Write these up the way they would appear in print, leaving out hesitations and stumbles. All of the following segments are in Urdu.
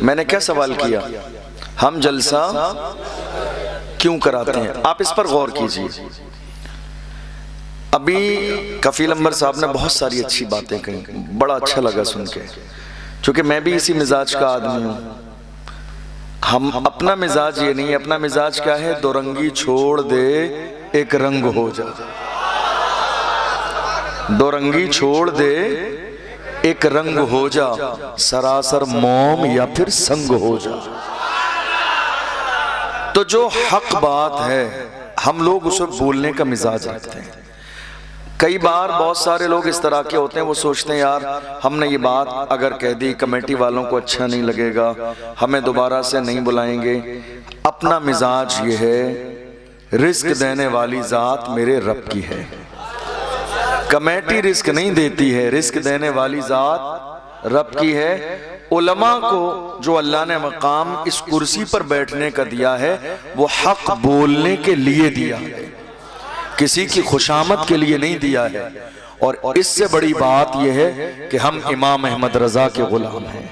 میں نے کیا سوال کیا؟ ہم جلسہ کیوں کراتے ہیں؟ آپ اس پر غور کیجئے۔ ابھی کفیل انور صاحب نے بہت ساری اچھی باتیں کہیں، بڑا اچھا لگا سن کے، چونکہ میں بھی اسی مزاج کا آدمی ہوں۔ ہم اپنا مزاج یہ نہیں، اپنا مزاج کیا ہے؟ دو رنگی چھوڑ دے ایک رنگ ہو جا، دو رنگی چھوڑ دے ایک رنگ ہو جا، سراسر موم یا پھر سنگ ہو جا۔ تو جو حق بات ہے ہم لوگ اسے بولنے کا مزاج رکھتے ہیں۔ کئی بار بہت سارے لوگ اس طرح کے ہوتے ہیں، وہ سوچتے ہیں یار ہم نے یہ بات اگر کہہ دی کمیٹی والوں کو اچھا نہیں لگے گا، ہمیں دوبارہ سے نہیں بلائیں گے۔ اپنا مزاج یہ ہے، رزق دینے والی ذات میرے رب کی ہے، کمیٹی رزق نہیں دیتی ہے، رزق دینے والی ذات رب کی ہے۔ علماء کو جو اللہ نے مقام اس کرسی پر بیٹھنے کا دیا ہے وہ حق بولنے کے لیے دیا ہے، کسی کی خوشامد کے لیے نہیں دیا ہے۔ اور اس سے بڑی بات یہ ہے کہ ہم امام احمد رضا کے غلام ہیں۔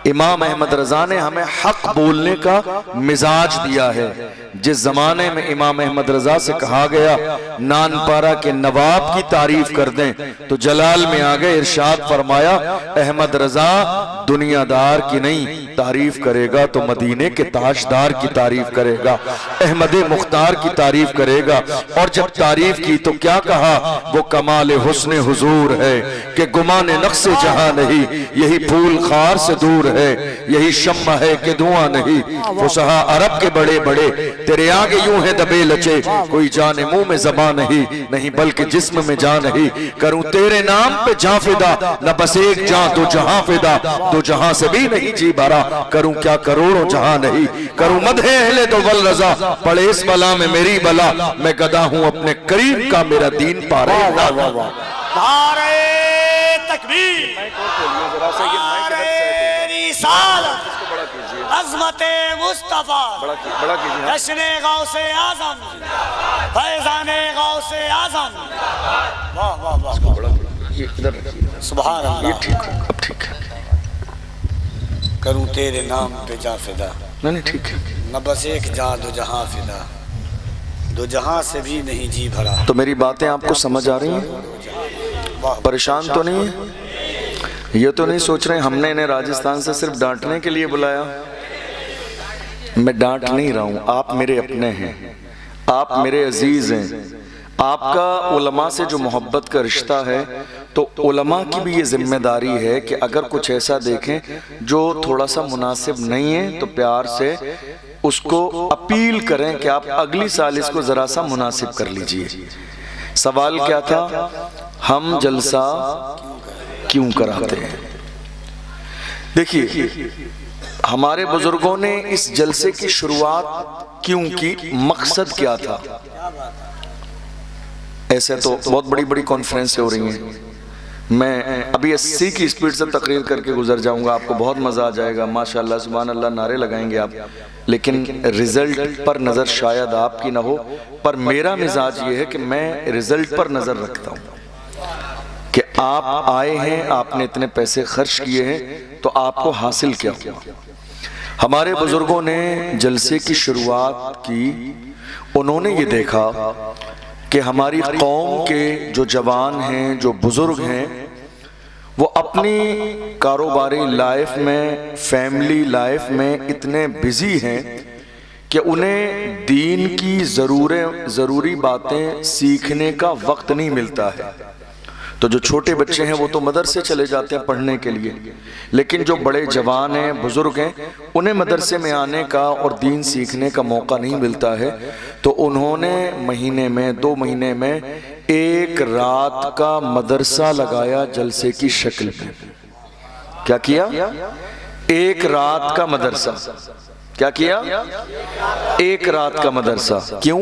امام احمد رضا نے ہمیں حق بولنے کا مزاج دیا ہے۔ جس زمانے میں امام احمد رضا سے کہا گیا نان پارا کے نواب کی تعریف کر دیں تو جلال میں آگے ارشاد فرمایا احمد رضا دنیا دار کی نہیں تعریف کرے گا تو مدینے کے تاجدار کی تعریف کرے گا، احمد مختار کی تعریف کرے گا۔ اور جب تعریف کی تو کیا کہا؟ وہ کمال حسن حضور ہے کہ گمان نقص جہاں نہیں، یہی پھول خار سے دور ہے، یہی شمع ہے کہ دھواں نہیں۔ فصحا عرب کے بڑے بڑے تیرے آگے یوں ہے دبے لچے، کوئی جان منہ میں زبان نہیں بلکہ جسم میں جان نہیں۔ کروں تیرے نام پہ جاں فدا، نہ بس ایک جاں دو جہاں فدا، دو جہاں سے بھی نہیں جی بھرا، کروں کیا کروڑوں جہاں نہیں۔ کروں مدح اہل دو والرضا، پڑے اس بلا میں میری بلا، میں گدا ہوں اپنے قریب کا میرا دین پارے۔ نعرہ تکبیر، نعرہ رسالت، عظمت مصطفیٰ، جشن غوث اعظم، فیضان غوث اعظم۔ واہ واہ واہ، سبحان اللہ۔ اب ٹھیک ہے، کروں تیرے نام پہ جاں فدا، نہیں ٹھیک ہے۔ نہ بس ایک جاں دو جہاں فدا، دو جہاں سے بھی نہیں جی بھرا۔ تو میری باتیں آپ کو سمجھ آ رہی ہیں؟ پریشان تو نہیں ہے؟ یہ تو نہیں سوچ رہے ہم نے انہیں راجستھان سے صرف ڈانٹنے کے لیے بلایا؟ میں ڈانٹ نہیں رہا ہوں، آپ میرے اپنے ہیں، آپ میرے عزیز ہیں۔ آپ کا علماء سے جو محبت کا رشتہ ہے تو علماء کی بھی یہ ذمہ داری ہے کہ اگر کچھ ایسا دیکھیں جو تھوڑا سا مناسب نہیں ہے تو پیار سے اس کو اپیل کریں کہ آپ اگلی سال اس کو ذرا سا مناسب کر لیجئے۔ سوال کیا تھا؟ ہم جلسہ کیوں کراتے ہیں؟ دیکھیے ہمارے بزرگوں نے اس جلسے کی شروعات کیوں کی، مقصد کیا تھا؟ ایسے تو بہت بڑی بڑی کانفرنسیں ہو رہی ہیں، میں ابھی 80 کی سپیڈ سے تقریر کر کے گزر جاؤں گا، آپ کو بہت مزہ آ جائے گا، ماشاءاللہ سبحان اللہ نعرے لگائیں گے آپ، لیکن رزلٹ پر نظر شاید آپ کی نہ ہو، پر میرا مزاج یہ ہے کہ میں رزلٹ پر نظر رکھتا ہوں کہ آپ آئے ہیں، آپ نے اتنے پیسے خرچ کیے ہیں تو آپ کو حاصل کیا ہوا۔ ہمارے بزرگوں نے جلسے کی شروعات کی، انہوں نے یہ دیکھا کہ ہماری قوم کے جو جوان ہیں، جو بزرگ ہیں، وہ اپنی کاروباری لائف میں، فیملی لائف میں اتنے بزی ہیں کہ انہیں دین کی ضروری باتیں سیکھنے کا وقت نہیں ملتا ہے۔ تو جو چھوٹے بچے ہیں وہ تو مدرسے چلے جاتے ہیں پڑھنے کے لیے، لیکن جو بڑے جوان ہیں، بزرگ ہیں، انہیں مدرسے میں آنے کا اور دین سیکھنے کا موقع نہیں ملتا ہے۔ تو انہوں نے مہینے میں 2 مہینے میں ایک رات کا مدرسہ لگایا جلسے کی شکل میں۔ کیا کیا؟ ایک رات کا مدرسہ۔ کیا کیا؟ ایک رات کا مدرسہ۔ کیوں؟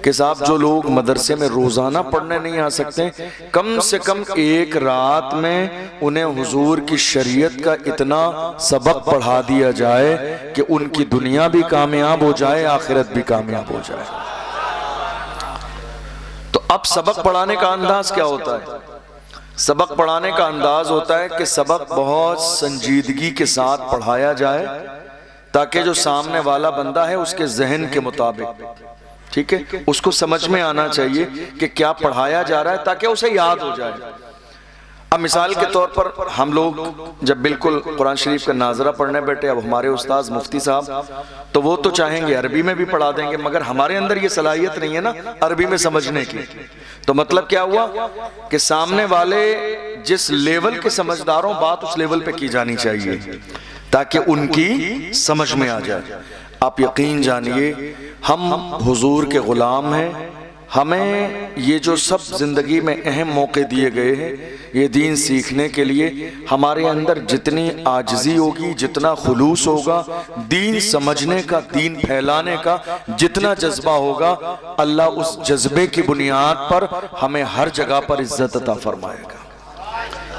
کہ صاحب جو لوگ مدرسے میں روزانہ پڑھنے نہیں آ سکتے، کم سے کم ایک رات میں انہیں حضور کی شریعت کا اتنا سبق پڑھا دیا جائے کہ ان کی دنیا بھی کامیاب ہو جائے، آخرت بھی کامیاب ہو جائے۔ تو اب سبق پڑھانے کا انداز کیا ہوتا ہے؟ سبق پڑھانے کا انداز ہوتا ہے کہ سبق بہت سنجیدگی کے ساتھ پڑھایا جائے تاکہ جو سامنے والا بندہ ہے اس کے ذہن کے مطابق، ٹھیک ہے، اس کو سمجھ میں آنا چاہیے کہ کیا پڑھایا جا رہا ہے تاکہ اسے یاد ہو جائے۔ اب مثال کے طور پر ہم لوگ جب بالکل قرآن شریف کا ناظرہ پڑھنے بیٹھے، اب ہمارے استاذ مفتی صاحب تو وہ تو چاہیں گے عربی میں بھی پڑھا دیں گے، مگر ہمارے اندر یہ صلاحیت نہیں ہے نا عربی میں سمجھنے کی۔ تو مطلب کیا ہوا کہ سامنے والے جس لیول کے سمجھداروں، بات اس لیول پہ کی جانی چاہیے تاکہ ان کی سمجھ میں آ جائے۔ آپ یقین جانیے ہم حضور کے غلام ہیں، ہمیں یہ جو سب زندگی میں اہم موقع دیے گئے ہیں یہ دین سیکھنے کے لیے، ہمارے اندر جتنی عاجزی ہوگی، جتنا خلوص ہوگا، دین سمجھنے کا، دین پھیلانے کا جتنا جذبہ ہوگا، اللہ اس جذبے کی بنیاد پر ہمیں ہر جگہ پر عزت عطا فرمائے گا۔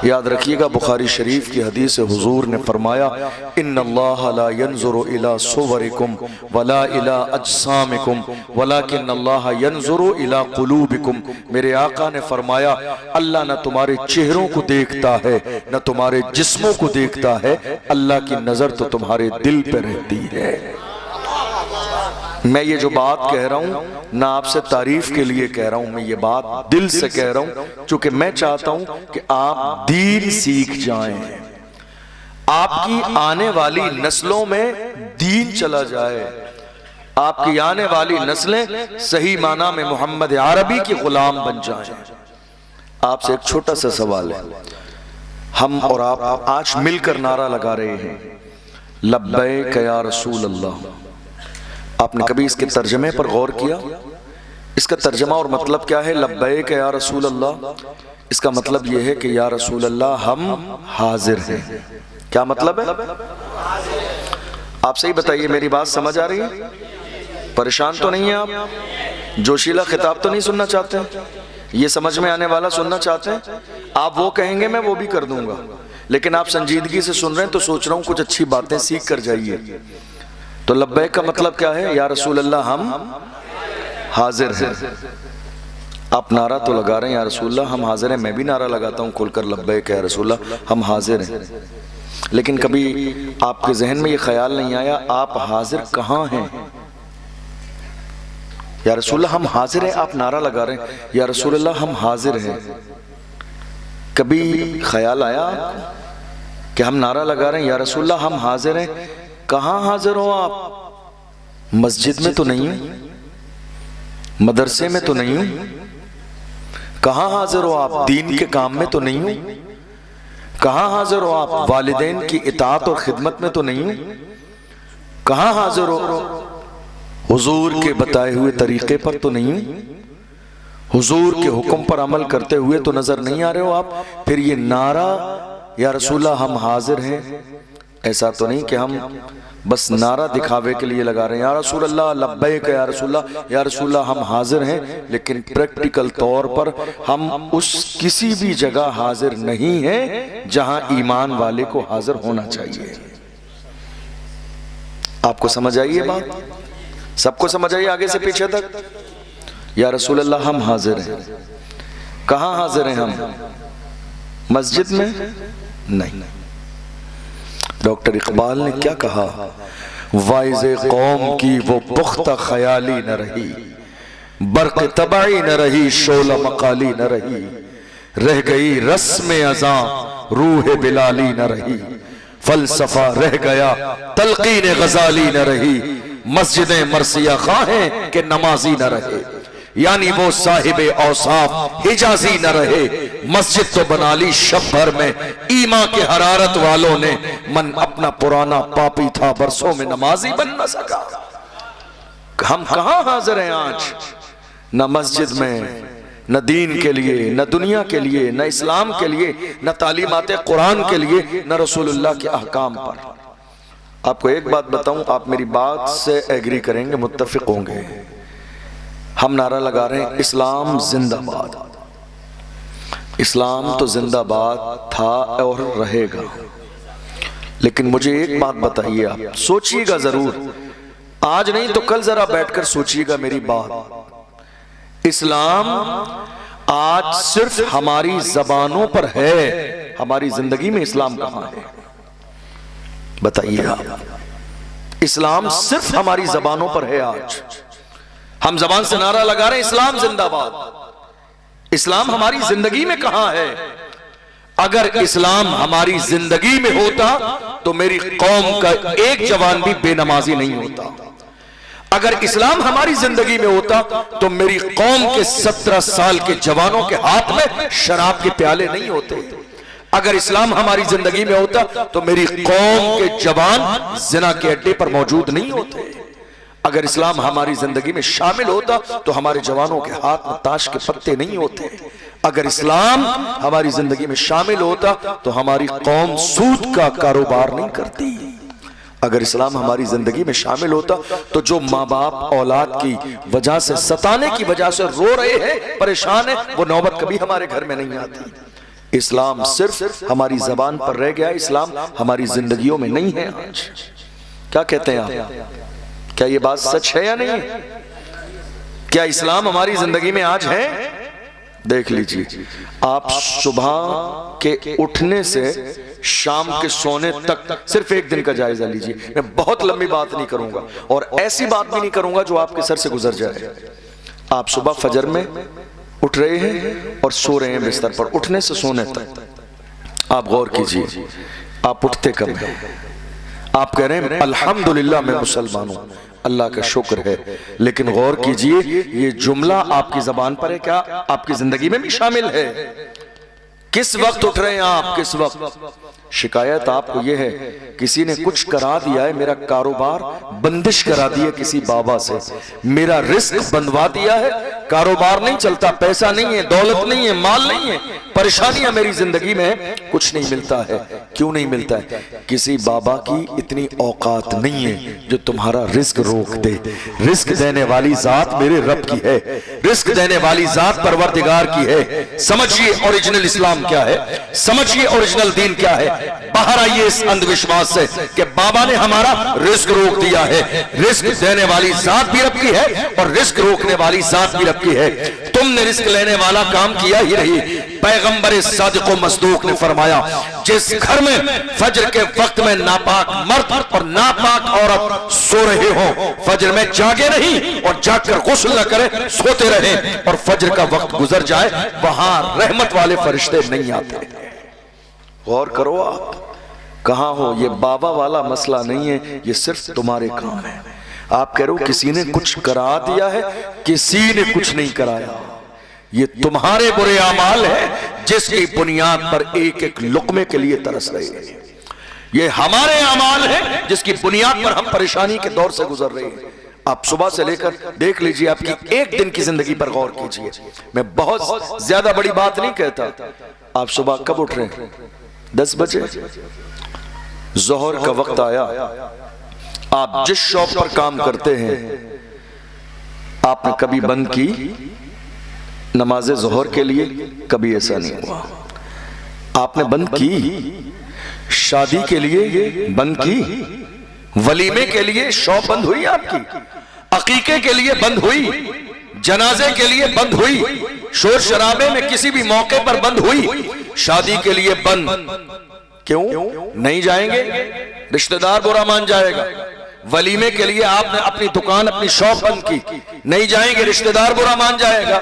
یاد رکھیے گا بخاری شریف کی حدیث حضور نے فرمایا ان اللہ لا ينظر الى صورکم ولا الى اجسامکم ولکن اللہ ينظر الى قلوبکم۔ میرے آقا نے فرمایا اللہ نہ تمہارے چہروں کو دیکھتا ہے نہ تمہارے جسموں کو دیکھتا ہے، اللہ کی نظر تو تمہارے دل پہ رہتی ہے۔ میں یہ جو بات کہہ رہا ہوں نہ آپ سے تعریف کے لیے کہہ رہا ہوں، میں یہ بات دل سے کہہ رہا ہوں چونکہ میں چاہتا ہوں کہ آپ دین سیکھ جائیں، آپ کی آنے والی نسلوں میں دین چلا جائے، آپ کی آنے والی نسلیں صحیح معنی میں محمد عربی کی غلام بن جائیں۔ آپ سے ایک چھوٹا سا سوال ہے، ہم اور آپ آج مل کر نعرہ لگا رہے ہیں لبیک یا رسول اللہ۔ آپ نے کبھی اس کے ترجمے پر غور کیا؟ اس کا ترجمہ اور مطلب کیا ہے؟ لبیک یا رسول اللہ، اس کا مطلب یہ ہے کہ یا رسول اللہ ہم حاضر ہیں۔ کیا مطلب ہے؟ آپ صحیح بتائیے، میری بات سمجھ آ رہی ہے؟ پریشان تو نہیں ہیں آپ؟ جوشیلا خطاب تو نہیں سننا چاہتے ہیں؟ یہ سمجھ میں آنے والا سننا چاہتے ہیں؟ آپ وہ کہیں گے میں وہ بھی کر دوں گا، لیکن آپ سنجیدگی سے سن رہے ہیں تو سوچ رہا ہوں کچھ اچھی باتیں سیکھ کر جائیے۔ تو لبیک کا مطلب کیا ہے؟ یا رسول اللہ ہم حاضر ہیں۔ آپ نعرہ تو لگا رہے ہیں یا رسول اللہ ہم حاضر ہیں، میں بھی نعرہ لگاتا ہوں کھل کر لبیک یا رسول اللہ ہم حاضر ہیں، لیکن کبھی آپ کے ذہن میں یہ خیال نہیں آیا آپ حاضر کہاں ہیں؟ یا رسول اللہ ہم حاضر ہیں، آپ نعرہ لگا رہے ہیں یا رسول اللہ ہم حاضر ہیں، کبھی خیال آیا آپ کو کہ ہم نعرہ لگا رہے ہیں یا رسول اللہ ہم حاضر ہیں، کہاں حاضر ہو آپ؟ مسجد میں تو نہیں ہوں، مدرسے میں تو نہیں ہوں، کہاں حاضر ہو آپ؟ دین کے کام میں تو نہیں ہوں، کہاں حاضر ہو آپ؟ والدین کی اطاعت اور خدمت میں تو نہیں ہوں، کہاں حاضر ہو؟ حضور کے بتائے ہوئے طریقے پر تو نہیں ہوں، حضور کے حکم پر عمل کرتے ہوئے تو نظر نہیں آ رہے ہو آپ؟ پھر یہ نعرہ یا رسول اللہ ہم حاضر ہیں، ایسا تو نہیں کہ ہم بس نعرہ دکھاوے کے لیے لگا رہے ہیں یا رسول اللہ لبیک یا رسول اللہ ہم حاضر ہیں، لیکن پریکٹیکل طور پر ہم اس کسی بھی جگہ حاضر نہیں ہیں جہاں ایمان والے کو حاضر ہونا چاہیے۔ آپ کو سمجھ آئیے بات؟ سب کو سمجھ آئیے آگے سے پیچھے تک؟ یا رسول اللہ ہم حاضر ہیں، کہاں حاضر ہیں ہم؟ مسجد میں نہیں۔ ڈاکٹر اقبال نے کیا کہا؟ وائز قوم کی وہ پختہ خیالی نہ رہی، برق طبعی نہ رہی، شعلہ مقالی نہ رہی، رہ گئی رسم ازاں روح بلالی نہ رہی، فلسفہ رہ گیا تلقین غزالی نہ رہی، مسجدیں مرثیہ خواہیں کہ نمازی نہ رہے، یعنی وہ صاحب اوصاف حجازی نہ رہے، مسجد تو بنا لی شب بھر میں ایمان کے حرارت والوں نے، من اپنا پرانا پاپی تھا برسوں میں نمازی بن نہ سکا۔ ہم کہاں حاضر ہیں آج؟ نہ مسجد میں، نہ دین کے لیے، نہ دنیا کے لیے، نہ اسلام کے لیے، نہ تعلیمات قرآن کے لیے، نہ رسول اللہ کے احکام پر۔ آپ کو ایک بات بتاؤں، آپ میری بات سے ایگری کریں گے، متفق ہوں گے۔ ہم نعرہ لگا رہے ہیں اسلام زندہ باد، اسلام تو زندہ باد تھا اور رہے گا، لیکن مجھے ایک بات بتائیے، آپ سوچئے گا ضرور، آج نہیں تو کل ذرا بیٹھ کر سوچئے گا میری بات۔ اسلام آج صرف ہماری زبانوں پر ہے، ہماری زندگی میں اسلام کہاں ہے؟ بتائیے آپ، اسلام صرف ہماری زبانوں پر ہے۔ آج ہم زبان سے نعرہ لگا رہے ہیں اسلام زندہ باد، اسلام ہماری زندگی میں کہاں ہے؟ اگر اسلام ہماری زندگی میں ہوتا تو میری قوم کا ایک جوان بھی بے نمازی نہیں ہوتا۔ اگر اسلام ہماری زندگی میں ہوتا تو میری قوم کے 17 سال کے جوانوں کے ہاتھ میں شراب کے پیالے نہیں ہوتے۔ اگر اسلام ہماری زندگی میں ہوتا تو میری قوم کے جوان زنا کے اڈے پر موجود نہیں ہوتے۔ اگر اسلام ہماری زندگی میں شامل ہوتا تو ہمارے جوانوں کے ہاتھ میں تاش کے پتے نہیں ہوتے۔ اگر اسلام ہماری زندگی میں شامل ہوتا تو ہماری قوم سود کا کاروبار نہیں کرتی۔ اگر اسلام ہماری زندگی میں شامل ہوتا تو جو ماں باپ اولاد کی وجہ سے، ستانے کی وجہ سے رو رہے ہیں، پریشان ہیں، وہ نوبت کبھی ہمارے گھر میں نہیں آتی۔ اسلام صرف ہماری زبان پر رہ گیا، اسلام ہماری زندگیوں میں نہیں ہے۔ آج کیا کہتے ہیں آپ؟ کیا یہ بات سچ ہے یا نہیں؟ کیا اسلام ہماری زندگی میں آج ہے؟ دیکھ لیجئے، آپ صبح کے اٹھنے سے شام کے سونے تک صرف ایک دن کا جائزہ لیجئے۔ میں بہت لمبی بات نہیں کروں گا اور ایسی بات بھی نہیں کروں گا جو آپ کے سر سے گزر جائے۔ آپ صبح فجر میں اٹھ رہے ہیں اور سو رہے ہیں بستر پر، اٹھنے سے سونے تک آپ غور کیجئے، آپ اٹھتے کب ہیں؟ آپ کہہ رہے ہیں الحمدللہ میں مسلمان ہوں، اللہ کا شکر ہے، لیکن غور کیجئے یہ جملہ آپ کی زبان پر ہے کیا آپ کی زندگی میں بھی شامل ہے؟ کس وقت اٹھ رہے ہیں آپ؟ کس وقت؟ شکایت آپ کو یہ ہے کسی نے کچھ کرا دیا ہے، میرا کاروبار بندش کرا دیا کسی بابا سے، میرا رزق بندوا دیا ہے، کاروبار نہیں چلتا، پیسہ نہیں ہے، دولت نہیں ہے، مال نہیں ہے، پریشانیاں میری زندگی میں کچھ نہیں ملتا ہے۔ کیوں نہیں ملتا ہے؟ کسی بابا کی اتنی اوقات نہیں ہے جو تمہارا رزق روک دے۔ رزق دینے والی ذات میرے رب کی ہے، رزق دینے والی ذات پروردگار کی ہے۔ سمجھیے اوریجنل اسلام کیا ہے، سمجھیے اوریجنل دین کیا ہے۔ باہر آئیے اس اندھ وشواس سے کہ بابا نے ہمارا رزق روک دیا ہے۔ رزق دینے والی ذات بھی رب کی ہے اور رزق روکنے والی ذات بھی رب کی ہے۔ تم نے رزق لینے والا کام کیا ہی نہیں۔ پیغمبر صادق و مصدوق نے فرمایا جس گھر میں فجر کے وقت میں ناپاک مرد اور ناپاک عورت سو رہے ہوں، فجر میں جاگے نہیں اور جاگ کر غسل نہ کریں، سوتے رہیں اور فجر کا وقت گزر جائے، وہاں رحمت والے فرشتے نہیں آتے۔ غور کرو آپ کہاں ہو؟ یہ بابا والا مسئلہ نہیں ہے، یہ صرف تمہارے کام ہے۔ آپ کہہ رہے ہو کسی نے کچھ کرا دیا ہے، کسی نے کچھ نہیں کرایا۔ یہ تمہارے برے اعمال ہیں جس کی بنیاد پر ایک ایک لقمے کے لیے ترس رہے ہیں۔ یہ ہمارے اعمال ہیں جس کی بنیاد پر ہم پریشانی کے دور سے گزر رہے ہیں۔ آپ صبح سے لے کر دیکھ لیجئے، آپ کی ایک دن کی زندگی پر غور کیجئے۔ میں بہت زیادہ بڑی بات نہیں کہتا۔ آپ صبح کب اٹھ رہے ہیں؟ 10 بجے ظہر کا وقت آیا، آپ جس شاپ پر کام کرتے ہیں آپ نے کبھی بند کی نماز ظہر کے لیے؟ کبھی ایسا نہیں ہوا۔ آپ نے بند کی شادی کے لیے؟ بند کی ولیمے کے لیے شاپ بند ہوئی آپ کی؟ عقیقے کے لیے بند ہوئی؟ جنازے کے لیے بند ہوئی؟ شور شرابے میں کسی بھی موقع پر بند ہوئی؟ شادی کے لیے بند کیوں؟ نہیں جائیں گے، رشتہ دار برا مان جائے گا۔ ولیمے کے لیے آپ نے اپنی دکان اپنی شاپ بند کی، نہیں جائیں گے، رشتہ دار برا مان جائے گا۔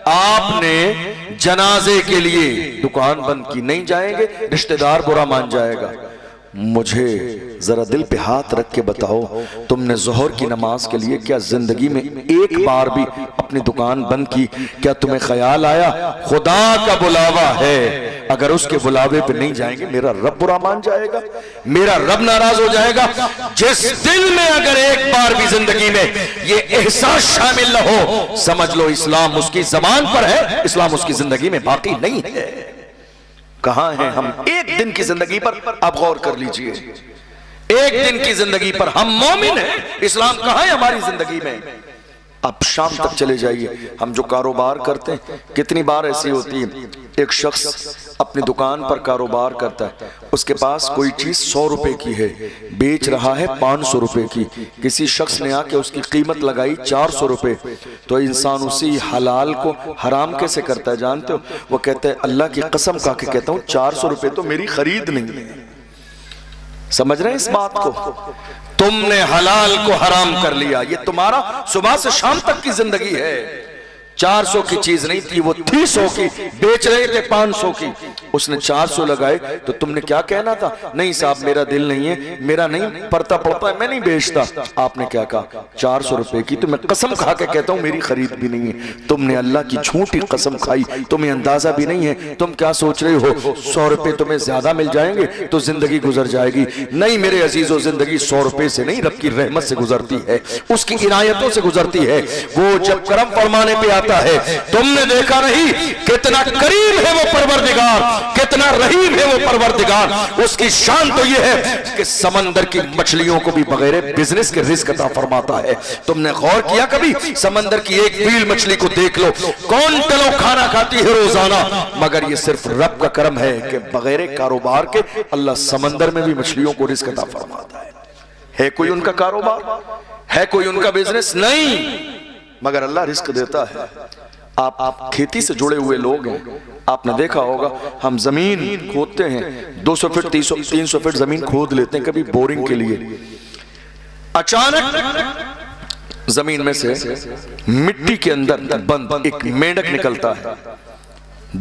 آپ نے جنازے کے لیے دکان بند کی، نہیں جائیں گے، رشتہ دار برا مان جائے گا۔ مجھے ذرا دل پہ ہاتھ رکھ کے بتاؤ، تم نے ظہر کی نماز کے لیے کیا زندگی میں ایک بار بھی اپنی دکان بند کی؟ کیا تمہیں خیال آیا خدا کا بلاوا ہے، اگر اس کے بلاوے پہ نہیں جائیں گے میرا رب برا مان جائے گا، میرا رب ناراض ہو جائے گا؟ جس دل میں اگر ایک بار بھی زندگی میں یہ احساس شامل نہ ہو، سمجھ لو اسلام اس کی زبان پر ہے، اسلام اس کی زندگی میں باقی نہیں ہے۔ کہاں ہیں ہم ایک دن کی زندگی پر؟ آپ غور کر لیجئے، ایک دن کی زندگی پر ہم مومن ہیں، اسلام کہاں ہے ہماری زندگی میں؟ آپ شام تک چلے جائیے. ہم جو کاروبار کرتے ہیں کتنی بار ایسی ہوتی ہے, ایک شخص اپنی دکان پر کاروبار کرتا ہے, اس کے پاس کوئی چیز 100 روپے کی ہے, بیچ رہا ہے 500 روپے کی, کسی شخص نے آ کے اس کی قیمت لگائی 400 روپے, تو انسان اسی حلال کو حرام کیسے کرتا ہے جانتے ہو؟ وہ کہتے ہیں اللہ کی قسم کھا کے کہتا ہوں 400 روپے تو میری خرید نہیں ہے. سمجھ رہے ہیں اس بات کو؟ تم نے حلال کو حرام کر لیا, یہ تمہارا صبح سے شام تک کی زندگی ہے. 400 کی چیز نہیں تھی, وہ تھی 100 کی, بیچ رہے تھے 500 کی, اس نے 400 لگائے, تو تم نے کیا کہنا تھا؟ نہیں صاحب میرا دل نہیں ہے, میرا نہیں پڑتا ہے, میں نہیں بیچتا. آپ نے کیا کہا؟ 400 روپے کی تو میں قسم کھا کے کہتا ہوں میری خرید بھی نہیں ہے. تم نے اللہ کی جھوٹی قسم کھائی, تمہیں اندازہ بھی نہیں ہے. تم کیا سوچ رہے ہو 100 روپے تمہیں زیادہ مل جائیں گے تو زندگی گزر جائے گی؟ نہیں میرے عزیزو, زندگی 100 روپے سے نہیں رب کی رحمت سے گزرتی ہے, اس کی عنایتوں سے گزرتی ہے. وہ جب کرم فرمانے پہ آتا ہے, تم نے دیکھا نہیں کتنا کریم ہے وہ پروردگار, کتنا رحیم ہے وہ پروردگار. اس کی شان تو یہ ہے کہ سمندر کی مچھلیوں کو بھی بغیر بزنس کے رزق عطا فرماتا ہے. تم نے غور کیا کبھی سمندر کی ایک بیل مچھلی کو دیکھ لو, کون کلو کھانا کھاتی ہے روزانہ؟ مگر یہ صرف رب کا کرم ہے کہ بغیر کاروبار کے اللہ سمندر میں بھی مچھلیوں کو رزق عطا فرماتا ہے. ہے کوئی ان کا کاروبار؟ ہے کوئی ان کا بزنس؟ نہیں, مگر اللہ رزق دیتا ہے. آپ کھیتی سے جڑے ہوئے لوگ ہیں, آپ نے دیکھا ہوگا ہم زمین کھودتے ہیں, 200 فٹ 300 فٹ زمین کھود لیتے ہیں کبھی بورنگ کے لیے. اچانک زمین میں سے مٹی کے اندر بند ایک مینڈک نکلتا ہے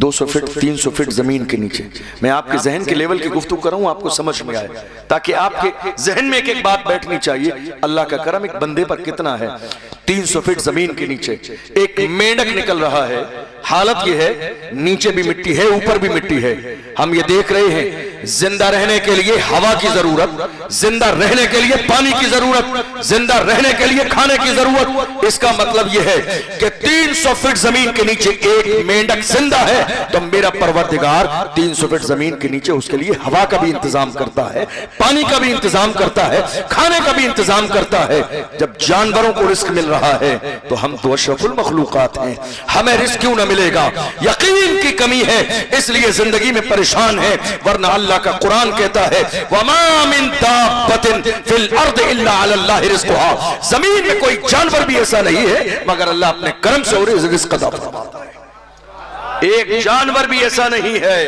200 فٹ 300 فٹ زمین کے نیچے. میں آپ کے ذہن کے لیول کی گفتگو کر رہا ہوں, آپ کو سمجھ میں آئے, تاکہ آپ کے ذہن میں ایک بات بیٹھنی چاہیے. اللہ کا کرم ایک بندے پر کتنا ہے, 300 فٹ زمین کے نیچے ایک مینڈک نکل رہا ہے. حالت یہ ہے نیچے بھی مٹی ہے, اوپر بھی مٹی ہے. ہم یہ دیکھ رہے ہیں زندہ رہنے کے لیے ہوا کی ضرورت, زندہ رہنے کے لیے پانی کی ضرورت, زندہ رہنے کے لیے کھانے کی ضرورت. اس کا مطلب یہ ہے کہ 300 فٹ زمین کے نیچے ایک مینڈک زندہ ہے, تو میرا پروردگار 300 فٹ زمین کے نیچے اس کے لیے ہوا کا بھی انتظام کرتا ہے, پانی کا بھی انتظام کرتا ہے, کھانے کا بھی انتظام کرتا ہے. جب جانوروں کو رزق مل رہا ہے تو ہم تو اشرف المخلوقات ہیں, ہمیں رزق کیوں نہ ملے گا؟ یقین کی کمی ہے اس لیے زندگی میں پریشان ہے, ورنہ اللہ کا قرآن کہتا ہے وَمَا مِن دَابَّةٍ فِي الْأَرْضِ إِلَّا عَلَى اللَّهِ رِزْقُهَا. زمین میں کوئی جانور بھی ایسا نہیں ہے مگر اللہ اپنے کرم سے اور رزق عطا فرماتا ہے. ایک جانور بھی ایسا نہیں ہے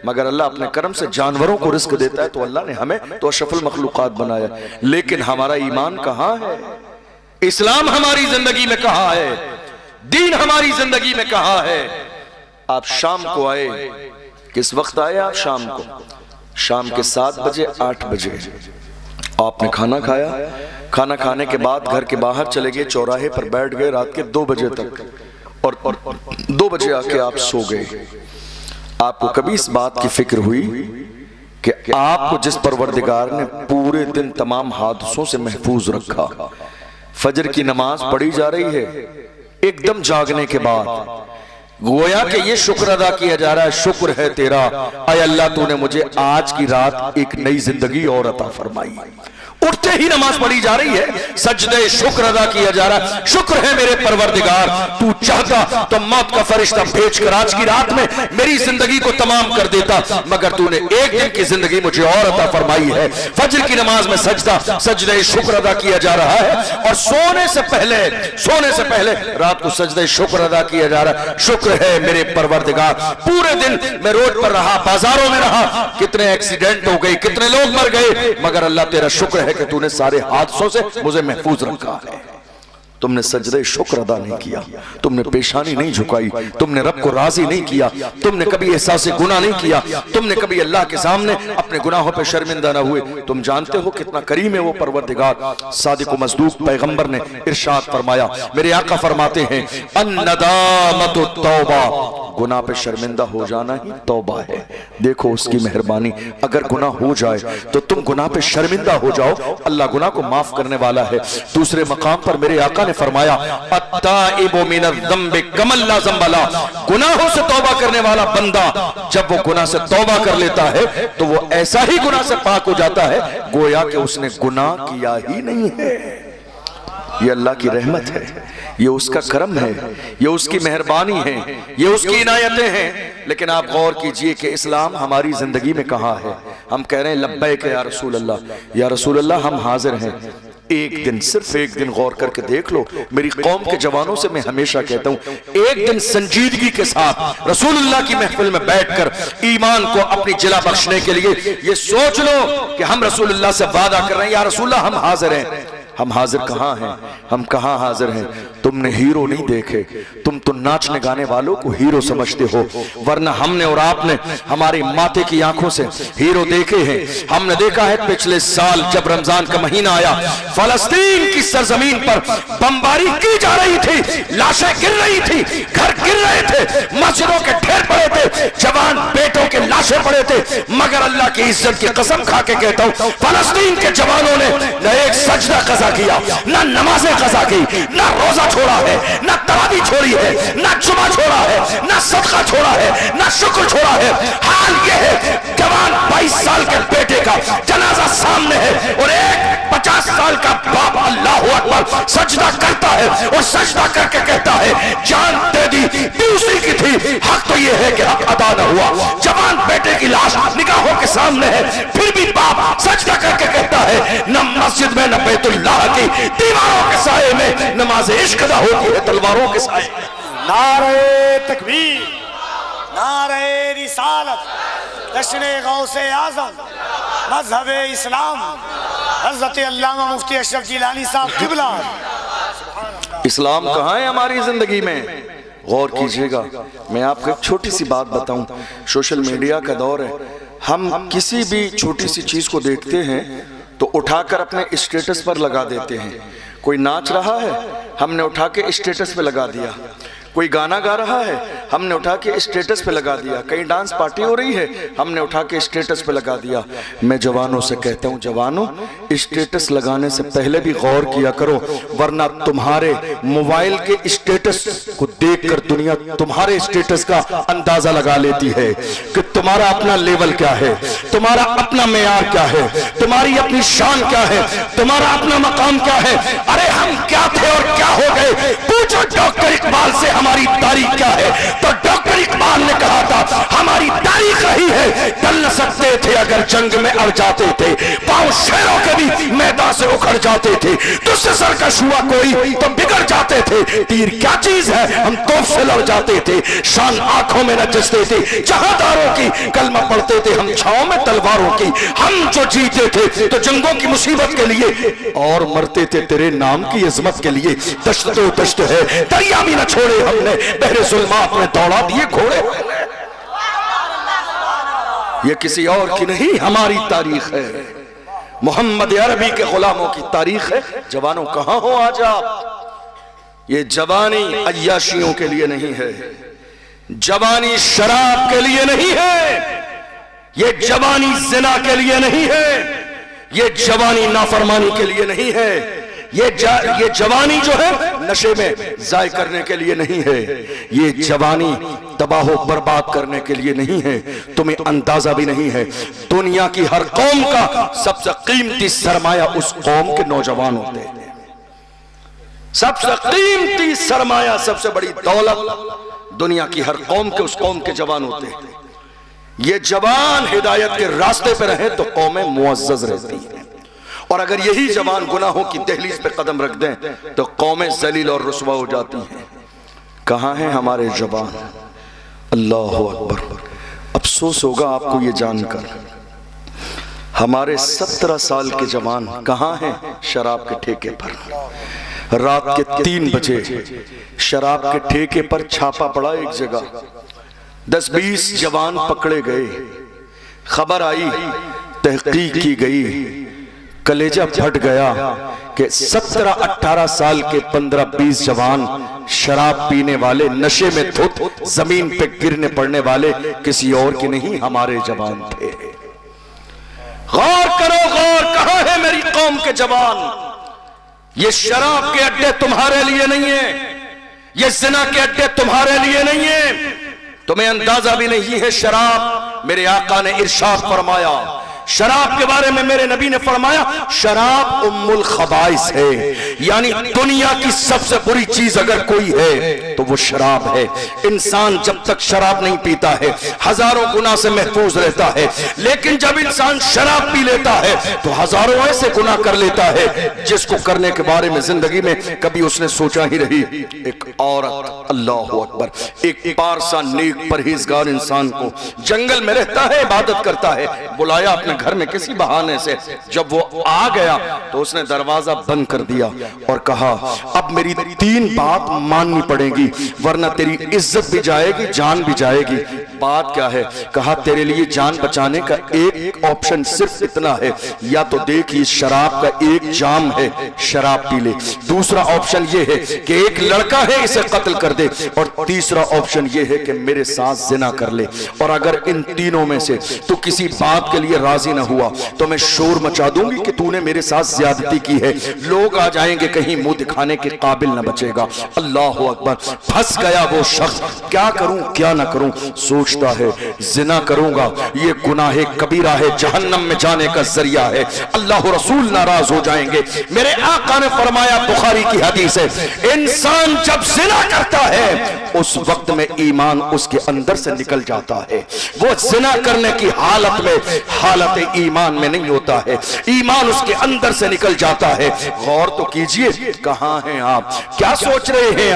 مگر اللہ اپنے کرم سے جانوروں کو رزق دیتا ہے. تو اللہ نے ہمیں تو اشرف المخلوقات بنایا, لیکن ہمارا ایمان کہاں ہے؟ اسلام ہماری زندگی میں کہاں ہے؟ دین ہماری زندگی میں کہاں ہے؟ آپ شام کو آئے, کس وقت آئے آپ شام کو؟ شام کے 7 بجے 8 بجے آپ نے کھانا کھایا, کھانا کھانے کے بعد گھر کے باہر چلے گئے, چوراہے پر بیٹھ گئے رات کے 2 بجے تک, اور 2 بجے آ کے آپ سو گئے. آپ کو کبھی اس بات کی فکر ہوئی کہ آپ کو جس پروردگار نے پورے دن تمام حادثوں سے محفوظ رکھا, فجر کی نماز پڑھی جا رہی ہے, ایک دم جاگنے کے بعد گویا کہ یہ شکر ادا کیا جا رہا ہے, شکر ہے تیرا اے اللہ تو نے مجھے آج کی رات ایک نئی زندگی اور عطا فرمائی. اٹھتے ہی نماز پڑھی جا رہی ہے, سجدے شکر ادا کیا جا رہا ہے, شکر ہے میرے پروردگار تو چاہتا تو موت کا فرشتہ بھیج کر آج کی رات میں میری زندگی کو تمام کر دیتا, مگر تو نے ایک دن کی زندگی مجھے اور عطا فرمائی ہے. فجر کی نماز میں سجدے شکر ادا کیا جا رہا ہے, اور سونے سے پہلے رات کو سجدے شکر ادا کیا جا رہا ہے. شکر ہے میرے پروردگار پورے دن میں روڈ پر رہا, بازاروں میں رہا, کتنے ایکسیڈنٹ ہو گئی, کتنے لوگ مر گئے, مگر اللہ تیرا شکر ہے کہ تو نے سارے حادثوں سے مجھے محفوظ رکھا ہے. تم نے سجدہ شکر ادا نہیں کیا, تم نے پیشانی نہیں جھکائی, تم نے رب کو راضی نہیں کیا, تم نے کبھی احساس گناہ نہیں کیا, تم نے کبھی اللہ کے سامنے اپنے گناہوں پہ شرمندہ نہ ہوئے. تم جانتے ہو کتنا کریم ہے وہ پروردگار. صادق و مصدوق پیغمبر نے ارشاد فرمایا, میرے آقا فرماتے ہیں الندامت التوبہ, گناہ پہ شرمندہ ہو جانا ہی توبہ ہے. دیکھو اس کی مہربانی, اگر گناہ ہو جائے تو تم گناہ پہ شرمندہ ہو جاؤ, اللہ گناہ کو معاف کرنے والا ہے. دوسرے مقام پر میرے آقا نے فرمایا التائب من الذنب کمن لا ذنب لہ, گناہوں سے توبہ کرنے والا بندہ جب وہ گناہ سے توبہ کر لیتا ہے تو وہ ایسا ہی گناہ سے پاک ہو جاتا ہے گویا کہ اس نے گناہ کیا ہی نہیں ہے. یہ اللہ کی رحمت ہے، یہ اس کا کرم ہے، یہ اس کی مہربانی ہے، یہ اس کی عنایتیں ہیں۔ لیکن آپ غور کیجئے کہ اسلام ہماری زندگی میں کہاں ہے؟ ہم کہہ رہے ہیں لبیک یا رسول اللہ، یا رسول اللہ ہم حاضر ہیں۔ ایک دن، صرف ایک دن غور کر کے دیکھ لو، میری قوم کے جوانوں سے میں ہمیشہ کہتا ہوں، ایک دن سنجیدگی کے ساتھ رسول اللہ کی محفل میں بیٹھ کر ایمان کو اپنی جلا بخشنے کے لیے یہ سوچ لو کہ ہم رسول اللہ سے وعدہ کر رہے ہیں، یا رسول اللہ ہم حاضر ہیں۔ ہم حاضر کہاں ہیں؟ ہم کہاں حاضر ہیں؟ تم نے ہیرو نہیں دیکھے، تم تو ناچنے گانے والوں کو ہیرو سمجھتے ہو، ورنہ ہم نے اور آپ نے ہماری ماتے کی آنکھوں سے ہیرو دیکھے ہیں۔ ہم نے دیکھا ہے پچھلے سال جب رمضان کا مہینہ آیا، فلسطین کی سرزمین پر بمباری کی جا رہی تھی، لاشیں گر رہی تھی، گھر گر رہے تھے، مسجدوں کے ڈھیر پڑے تھے، جوان بیٹوں کے لاشیں پڑے تھے، مگر اللہ کی عزت کی قسم کھا کے کہتا ہوں، فلسطین کے جوانوں نے نہ ایک سجدہ قضا کیا، نہ نمازیں قضا کی، نہ روزہ چھوڑا ہے، نہ تراویح چھوڑی ہے، نہ جمعہ چھوڑا ہے، نہ صدقہ چھوڑا ہے، نہ شکر چھوڑا ہے۔ حال یہ ہے جوان 22 سال کے بیٹے کا جنازہ سامنے ہے اور ایک 50 سال کا باپ اللہ اکبر سجدہ کرتا ہے اور سجدہ کر کے کہتا ہے جان دے دی دوسری کی تھی، حق تو یہ ہے کہ حق ادا نہ ہوا۔ جوان بیٹے کی لاش نگاہوں کے سامنے ہے، پھر بھی باپ سجدہ کر کے کہتا ہے نہ مسجد میں نہ بیت اللہ کی دیواروں کے سائے میں نماز عشق ادا ہوتی ہے، تلواروں کے سائے میں۔ نعرہ تکبیر، نعرہ رسالت، جشن غوث اعظم، مذہب اسلام، حضرت علامہ مفتی اشرف جیلانی صاحب قبلہ۔ اسلام کہاں ہے ہماری زندگی میں؟ غور کیجئے گا، میں آپ کو ایک چھوٹی سی بات بتاؤں، سوشل میڈیا کا دور ہے، ہم کسی بھی چھوٹی سی چیز کو دیکھتے ہیں تو اٹھا کر اپنے اسٹیٹس پر لگا دیتے ہیں۔ کوئی ناچ رہا ہے، ہم نے اٹھا کے اسٹیٹس پہ لگا دیا، کوئی گانا گا رہا ہے، ہم نے اٹھا کے اسٹیٹس پہ لگا دیا، کہیں ڈانس پارٹی ہو رہی ہے، ہم نے اٹھا کے اسٹیٹس پہ لگا دیا۔ میں جوانوں سے کہتا ہوں، جوانوں اسٹیٹس لگانے سے پہلے بھی غور کیا کرو، ورنہ تمہارے موبائل کے اسٹیٹس کو دیکھ کر دنیا تمہارے اسٹیٹس کا اندازہ لگا لیتی ہے کہ تمہارا اپنا لیول کیا ہے، تمہارا اپنا معیار کیا ہے، تمہاری اپنی شان کیا ہے، تمہارا اپنا مقام کیا ہے۔ ارے ہم کیا تھے اور کیا ہو گئے؟ پوچھو ڈاکٹر اقبال سے ہماری تاریخ کیا ہے، تو ڈاکٹر اقبال نے کہا تھا ہماری تاریخ رہی ہے ڈل نہ سکتے تھے اگر جنگ میں اڑ جاتے تھے، پاؤں شیروں کے بھی میدان سے اکھڑ جاتے تھے، تجھ سے سرکش ہوا کوئی تو بگڑ جاتے تھے، تیر کیا چیز ہے ہم توپ سے لڑ جاتے تھے، شان آنکھوں میں نچستے تھے جہاں داروں کی، کلمہ پڑھتے تھے ہم چھاؤں میں تلواروں کی، ہم جو جیتے تھے تو جنگوں کی مصیبت کے لیے اور مرتے تھے تیرے نام کی عظمت کے لیے۔ دشت و دشت ہے دریا بھی نہ چھوڑے ہم نے، بحر ظلمات میں دوڑا دیے گھوڑے۔ یہ کسی اور کی نہیں ہماری تاریخ ہے، محمد عربی کے غلاموں کی تاریخ ہے۔ جوانوں کہاں ہو آج آپ؟ یہ جوانی عیاشیوں کے لیے نہیں ہے، جوانی شراب کے لیے نہیں ہے، یہ جوانی زنا کے لیے نہیں ہے، یہ جوانی نافرمانی کے لیے نہیں ہے، یہ جوانی جو ہے نشے میں ضائع کرنے کے لیے نہیں ہے، یہ جوانی تباہ و برباد کرنے کے لیے نہیں ہے۔ تمہیں اندازہ بھی نہیں ہے، دنیا کی ہر قوم کا سب سے قیمتی سرمایہ اس قوم کے نوجوان ہوتے ہیں، سب سے قیمتی سرمایہ، سب سے بڑی دولت دنیا کی ہر قوم کے اس قوم کے جوان ہوتے ہیں۔ یہ جوان ہدایت کے راستے پہ رہیں تو قومیں معزز رہتی ہیں، اور اگر یہی جوان گناہوں کی دہلیز پہ قدم رکھ دیں تو قومیں ذلیل اور رسوا ہو جاتی ہیں۔ کہاں ہیں ہمارے جوان؟ اللہ اکبر! افسوس ہوگا آپ کو یہ جان کر، ہمارے 17 سال کے جوان کہاں ہیں؟ شراب کے ٹھیکے پر، رات کے 3 بجے شراب کے ٹھیکے پر چھاپا پڑا ایک جگہ، 10-20 جوان پکڑے گئے، خبر آئی، تحقیق کی گئی، کلیجہ پھٹ گیا کہ 17-18 سال کے 15-20 جوان شراب پینے والے، نشے میں دھت زمین پہ گرنے پڑنے والے کسی اور کی نہیں ہمارے جوان تھے۔ غور کرو غور، کہاں ہے میری قوم کے جوان؟ یہ شراب کے اڈے تمہارے لیے نہیں ہیں، یہ زنا کے اڈے تمہارے لیے نہیں ہیں، تمہیں اندازہ بھی نہیں ہے۔ شراب، میرے آقا نے ارشاد فرمایا شراب کے بارے میں میرے نبی نے فرمایا شراب ام الخبائث ہے، یعنی دنیا کی سب سے بری چیز اگر کوئی ہے تو وہ شراب ہے۔ انسان جب تک شراب نہیں پیتا ہے ہزاروں گناہ سے محفوظ رہتا ہے، لیکن جب انسان شراب پی لیتا ہے تو ہزاروں ایسے گناہ کر لیتا ہے جس کو کرنے کے بارے میں زندگی میں کبھی اس نے سوچا ہی نہیں۔ ایک عورت، اللہ اکبر، ایک پارسا نیک پرہیزگار انسان کو جنگل میں رہتا ہے، عبادت کرتا ہے، بلایا اپنے گھر میں کسی بہانے سے، جب وہ آ گیا تو اس نے دروازہ بند کر دیا اور کہا اب میری 3 بات ماننی پڑے گی ورنہ تیری عزت بھی جائے گی، جان بھی جائے گی۔ بات کیا ہے؟ کہا تیرے لیے جان بچانے کا ایک آپشن صرف اتنا ہے، یا تو دیکھ اس شراب کا ایک جام ہے، شراب پی لے، دوسرا آپشن یہ ہے کہ ایک لڑکا ہے اسے قتل کر دے، اور تیسرا آپشن یہ ہے کہ میرے ساتھ زنا کر لے، اور اگر ان تینوں میں سے تو کسی بات کے لیے راضی نہ ہوا تو میں شور مچا دوں گی کہ تو نے میرے ساتھ زیادتی کی ہے، لوگ آ جائیں گے، کہیں منہ دکھانے کے قابل نہ بچے گا۔ اللہ اکبر، پھنس گیا وہ شخص، کیا کروں کیا نہ کروں، سوچتا ہے زنا کروں گا یہ گناہ کبیرہ ہے، جہنم میں جانے کا ذریعہ ہے، اللہ رسول ناراض ہو جائیں گے۔ میرے آقا نے فرمایا، بخاری کی حدیث ہے، انسان جب زنا کرتا ہے اس وقت میں ایمان اس کے اندر سے نکل جاتا ہے، وہ زنا کرنے کی حالت میں حالت ایمان میں نہیں ہوتا ہے، ایمان اس کے اندر سے نکل جاتا ہے۔ غور تو کیجئے، کہاں ہیں آپ؟ کیا سوچ رہے ہیں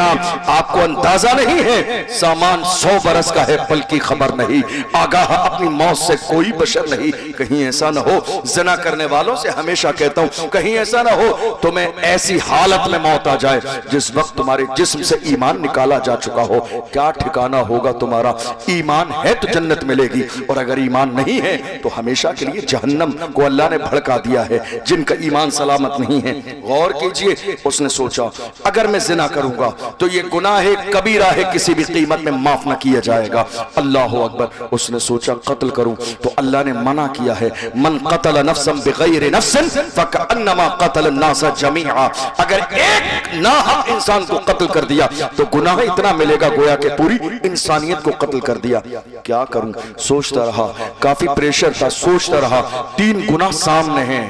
آپ کو اندازہ نہیں ہے سامان 100 برس کا ہے بلکہ خبر نہیں، آگاہ اپنی موت سے کوئی بشر نہیں۔ کہیں ایسا نہ ہو، زنا کرنے والوں سے ہمیشہ کہتا ہوں کہیں ایسا نہ ہو تمہیں ایسی حالت میں موت آ جائے جس وقت تمہارے جسم سے ایمان نکالا جا چکا ہو، کیا ٹھکانہ ہوگا تمہارا؟ ایمان ہے تو جنت ملے گی، اور اگر ایمان نہیں ہے تو ہمیشہ کے لیے جہنم کو اللہ نے بھڑکا دیا ہے جن کا ایمان سلامت نہیں ہے۔ غور کیجئے، اس نے سوچا اگر میں زنا کروں گا تو یہ گناہ کبیرہ ہے، کسی بھی قیمت میں معاف نہ کیا جائے گا۔ اللہ اکبر، اس نے سوچا قتل کروں تو اللہ نے منع کیا ہے، من قتل نفسا بغیر نفس فکأنما قتل الناس جميعا، اگر ایک ناحق انسان کو قتل کر دیا تو گناہ اتنا ملے گا گویا کہ پوری انسانیت کو قتل کر دیا۔ کیا کروں؟ سوچتا رہا، کافی پریشر تھا، سوچتا رہا، 3 گناہ سامنے ہیں۔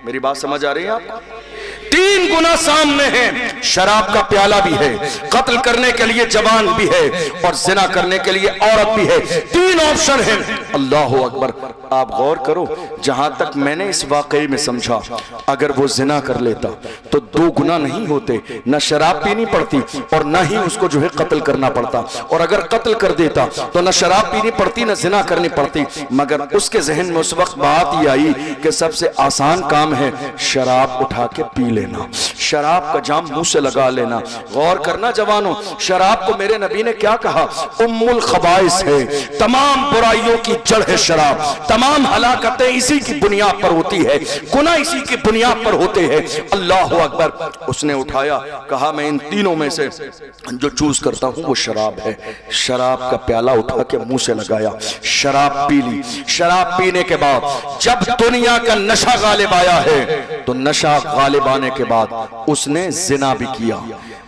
میری بات سمجھ آ رہی ہے آپ کو؟ 3 گناہ سامنے ہیں، شراب کا پیالہ بھی ہے، قتل کرنے کے لیے جوان بھی ہے، اور زنا کرنے کے لیے عورت بھی ہے، 3 آپشن ہیں۔ اللہ اکبر، آپ غور کرو، جہاں تک میں نے اس واقعے میں سمجھا اگر وہ زنا کر لیتا تو 2 گناہ نہیں ہوتے، نہ شراب پینی پڑتی اور نہ ہی اس کو جو ہے قتل کرنا پڑتا، اور اگر قتل کر دیتا تو نہ شراب پینی پڑتی نہ زنا کرنی پڑتی، مگر اس کے ذہن میں اس وقت بات یہ آئی کہ سب سے آسان کام ہے شراب اٹھا کے پی لینا، شراب کا جام منہ سے لگا لینا۔ غور کرنا جوانوں، شراب کو میرے نبی نے کیا کہا؟ ام الخبائث ہے، تمام برائیوں کی جڑ ہے شراب، تمام ہلاکتیں اسی کی بنیاد پر ہوتی ہے، گناہ اسی کی بنیاد پر ہوتے ہیں۔ اللہ اکبر، اس نے اٹھایا، کہا میں ان تینوں میں سے جو چوز کرتا ہوں وہ شراب ہے۔ شراب کا پیالہ اٹھا کے منہ سے لگایا، شراب پی لی۔ شراب پینے کے بعد جب دنیا کا نشہ غالب آیا ہے تو نشہ غالب آنے کے بعد اس نے زنا بھی کیا،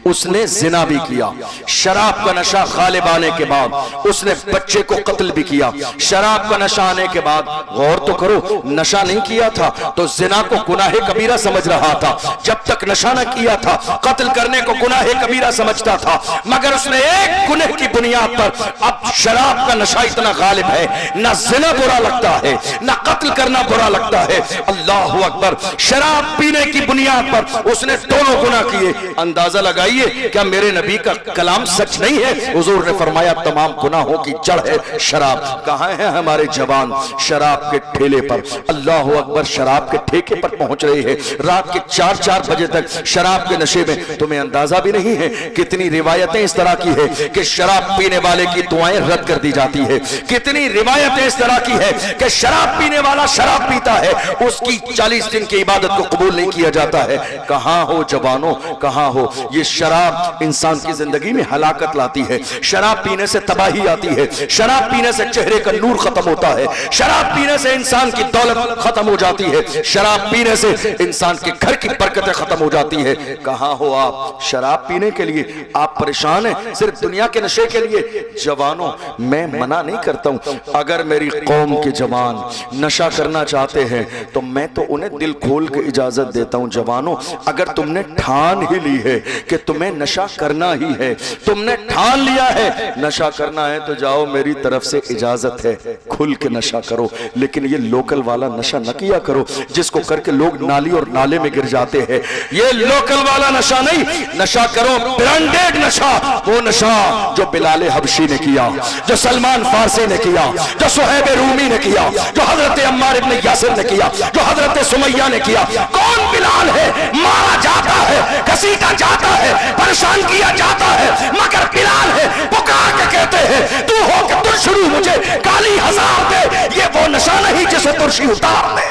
اس نے زنا بھی کیا۔ شراب کا نشہ غالب آنے کے بعد اس نے بچے کو قتل بھی کیا۔ شراب کا نشہ آنے کے بعد، غور تو کرو، نشہ نہیں کیا تھا تو زنا کو گناہ کبیرہ سمجھ رہا تھا، جب تک نشہ نہ کیا تھا قتل کرنے کو گناہ کبیرہ سمجھتا تھا، مگر اس نے ایک گناہ کی بنیاد پر اب شراب کا نشہ اتنا غالب ہے، نہ زنا برا لگتا ہے نہ قتل کرنا برا لگتا ہے۔ اللہ اکبر، شراب پینے کی بنیاد پر اس نے دونوں گناہ کیے۔ اندازہ لگائی کیا میرے نبی کا کلام سچ نہیں ہے؟ حضور نے فرمایا تمام گناہوں کی جڑ ہے شراب۔ کہاں ہیں ہمارے جوان شراب کے ٹھیلے پر؟ اللہ اکبر، شراب کے ٹھیکے پر پہنچ رہے ہیں، رات کے 4 بجے تک شراب کے نشے میں۔ تمہیں اندازہ بھی نہیں ہے کتنی روایتیں اس طرح کی ہے کہ شراب پینے والے کی دعائیں رد کر دی جاتی ہے، کتنی روایتیں اس طرح کی ہے کہ شراب پینے والا شراب پیتا ہے، اس کی 40 دن کی عبادت کو قبول نہیں کیا جاتا ہے۔ کہاں ہو جوانوں کہاں ہو؟ یہ شراب انسان کی زندگی میں ہلاکت لاتی ہے، شراب پینے سے تباہی آتی ہے، شراب پینے سے چہرے کا نور ختم ہوتا ہے، شراب پینے سے انسان کی دولت ختم ہو جاتی ہے، شراب پینے سے انسان کے گھر کی برکتیں ختم ہو جاتی ہے۔ کہاں ہو آپ؟ شراب پینے کے لیے آپ پریشان ہیں صرف دنیا کے نشے کے لیے؟ جوانوں میں منع نہیں کرتا ہوں، اگر میری قوم کے جوان نشہ کرنا چاہتے ہیں تو میں تو انہیں دل کھول کے اجازت دیتا ہوں۔ جوانوں اگر تم نے ٹھان ہی لی ہے کہ تمہیں نشہ کرنا ہی ہے، تم نے ٹھان لیا ہے نشہ کرنا ہے، تو جاؤ میری طرف سے اجازت ہے، کھل کے نشہ کرو، لیکن یہ لوکل والا نشہ نہ کیا کرو جس کو کر کے لوگ نالی اور نالے میں گر جاتے ہیں۔ یہ لوکل والا نشہ نہیں، نشہ کرو برانڈیڈ نشہ، وہ نشہ جو بلال حبشی نے کیا، جو سلمان فارسی نے کیا، جو صہیب رومی نے کیا، جو حضرت عمار ابن یاسر نے کیا، جو حضرت سمیہ نے کیا۔ کون بلال ہے؟ مارا جاتا ہے، گھسیٹا جاتا ہے، پریشان کیا جاتا ہے، مگر بلال ہے پکار کے کہتے ہیں تو ہو کہ ترشرو مجھے کالی ہزار دے۔ یہ وہ نشہ نہیں جسے ترشی اتار دے۔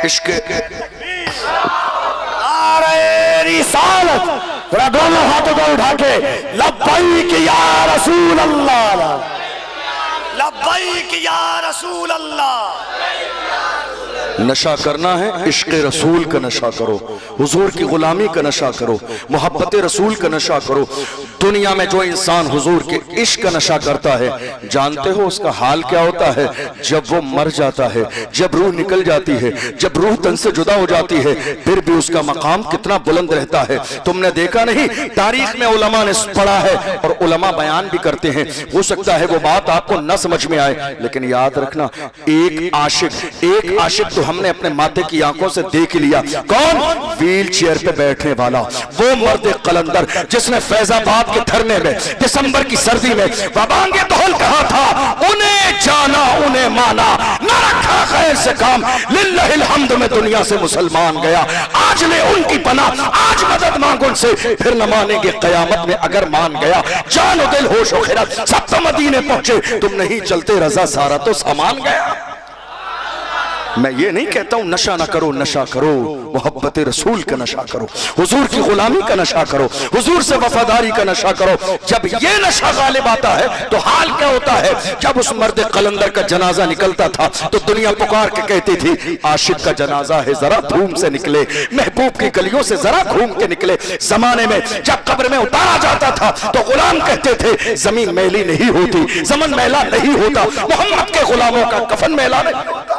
عشق نعرہ رسالت، ذرا دونوں ہاتھوں کو اٹھا کے لبیک یا رسول اللہ، لبیک یا رسول اللہ۔ نشہ کرنا ہے عشق رسول کا نشہ کرو، حضور کی غلامی کا نشہ کرو، محبت رسول کا نشہ کرو۔ دنیا میں جو انسان حضور کے عشق کا نشہ کرتا ہے، جانتے ہو اس کا حال کیا ہوتا ہے؟ جب وہ مر جاتا ہے، جب روح نکل جاتی ہے، جب روح تن سے جدا ہو جاتی ہے، پھر بھی اس کا مقام کتنا بلند رہتا ہے۔ تم نے دیکھا نہیں؟ تاریخ میں علماء نے پڑھا ہے اور علماء بیان بھی کرتے ہیں، ہو سکتا ہے وہ بات آپ کو نہ سمجھ میں آئے، لیکن یاد رکھنا ایک عاشق تو ہم نے اپنے ماتھے کی آنکھوں سے دیکھ لیا۔ کون؟ ویل چیئر پہ بیٹھنے والا، وہ مرد قلندر جس نے فیض آباد کے دھرنے میں دسمبر کی سردی میں وبانگے دہل کہا تھا، انہیں جانا انہیں مانا، نہ رکھا خیر سے کام، للہ الحمد میں دنیا سے مسلمان گیا۔ آج لے ان کی پناہ، آج مدد مانگ ان سے، پھر نہ مانیں گے قیامت میں اگر مان گیا۔ جان و دل ہوش و خرد سب تو مدینے پہنچے، تم نہیں چلتے رضا سارا تو سامان گیا۔ میں یہ نہیں کہتا ہوں نشہ نہ کرو، نشہ کرو، محبت رسول کا نشہ کرو، حضور کی غلامی کا نشہ کرو، حضور سے وفاداری کا نشہ کرو۔ جب یہ نشہ غالب آتا ہے تو حال کیا ہوتا ہے؟ جب اس مرد قلندر کا جنازہ نکلتا تھا تو دنیا پکار کے کہتی تھی عاشق کا جنازہ ہے ذرا دھوم سے نکلے، محبوب کی گلیوں سے ذرا گھوم کے نکلے۔ زمانے میں جب قبر میں اتارا جاتا تھا تو غلام کہتے تھے زمین میلی نہیں ہوتی، زمن میلا نہیں ہوتا، محمد کے غلاموں کا کفن میلا نہیں ہوتا۔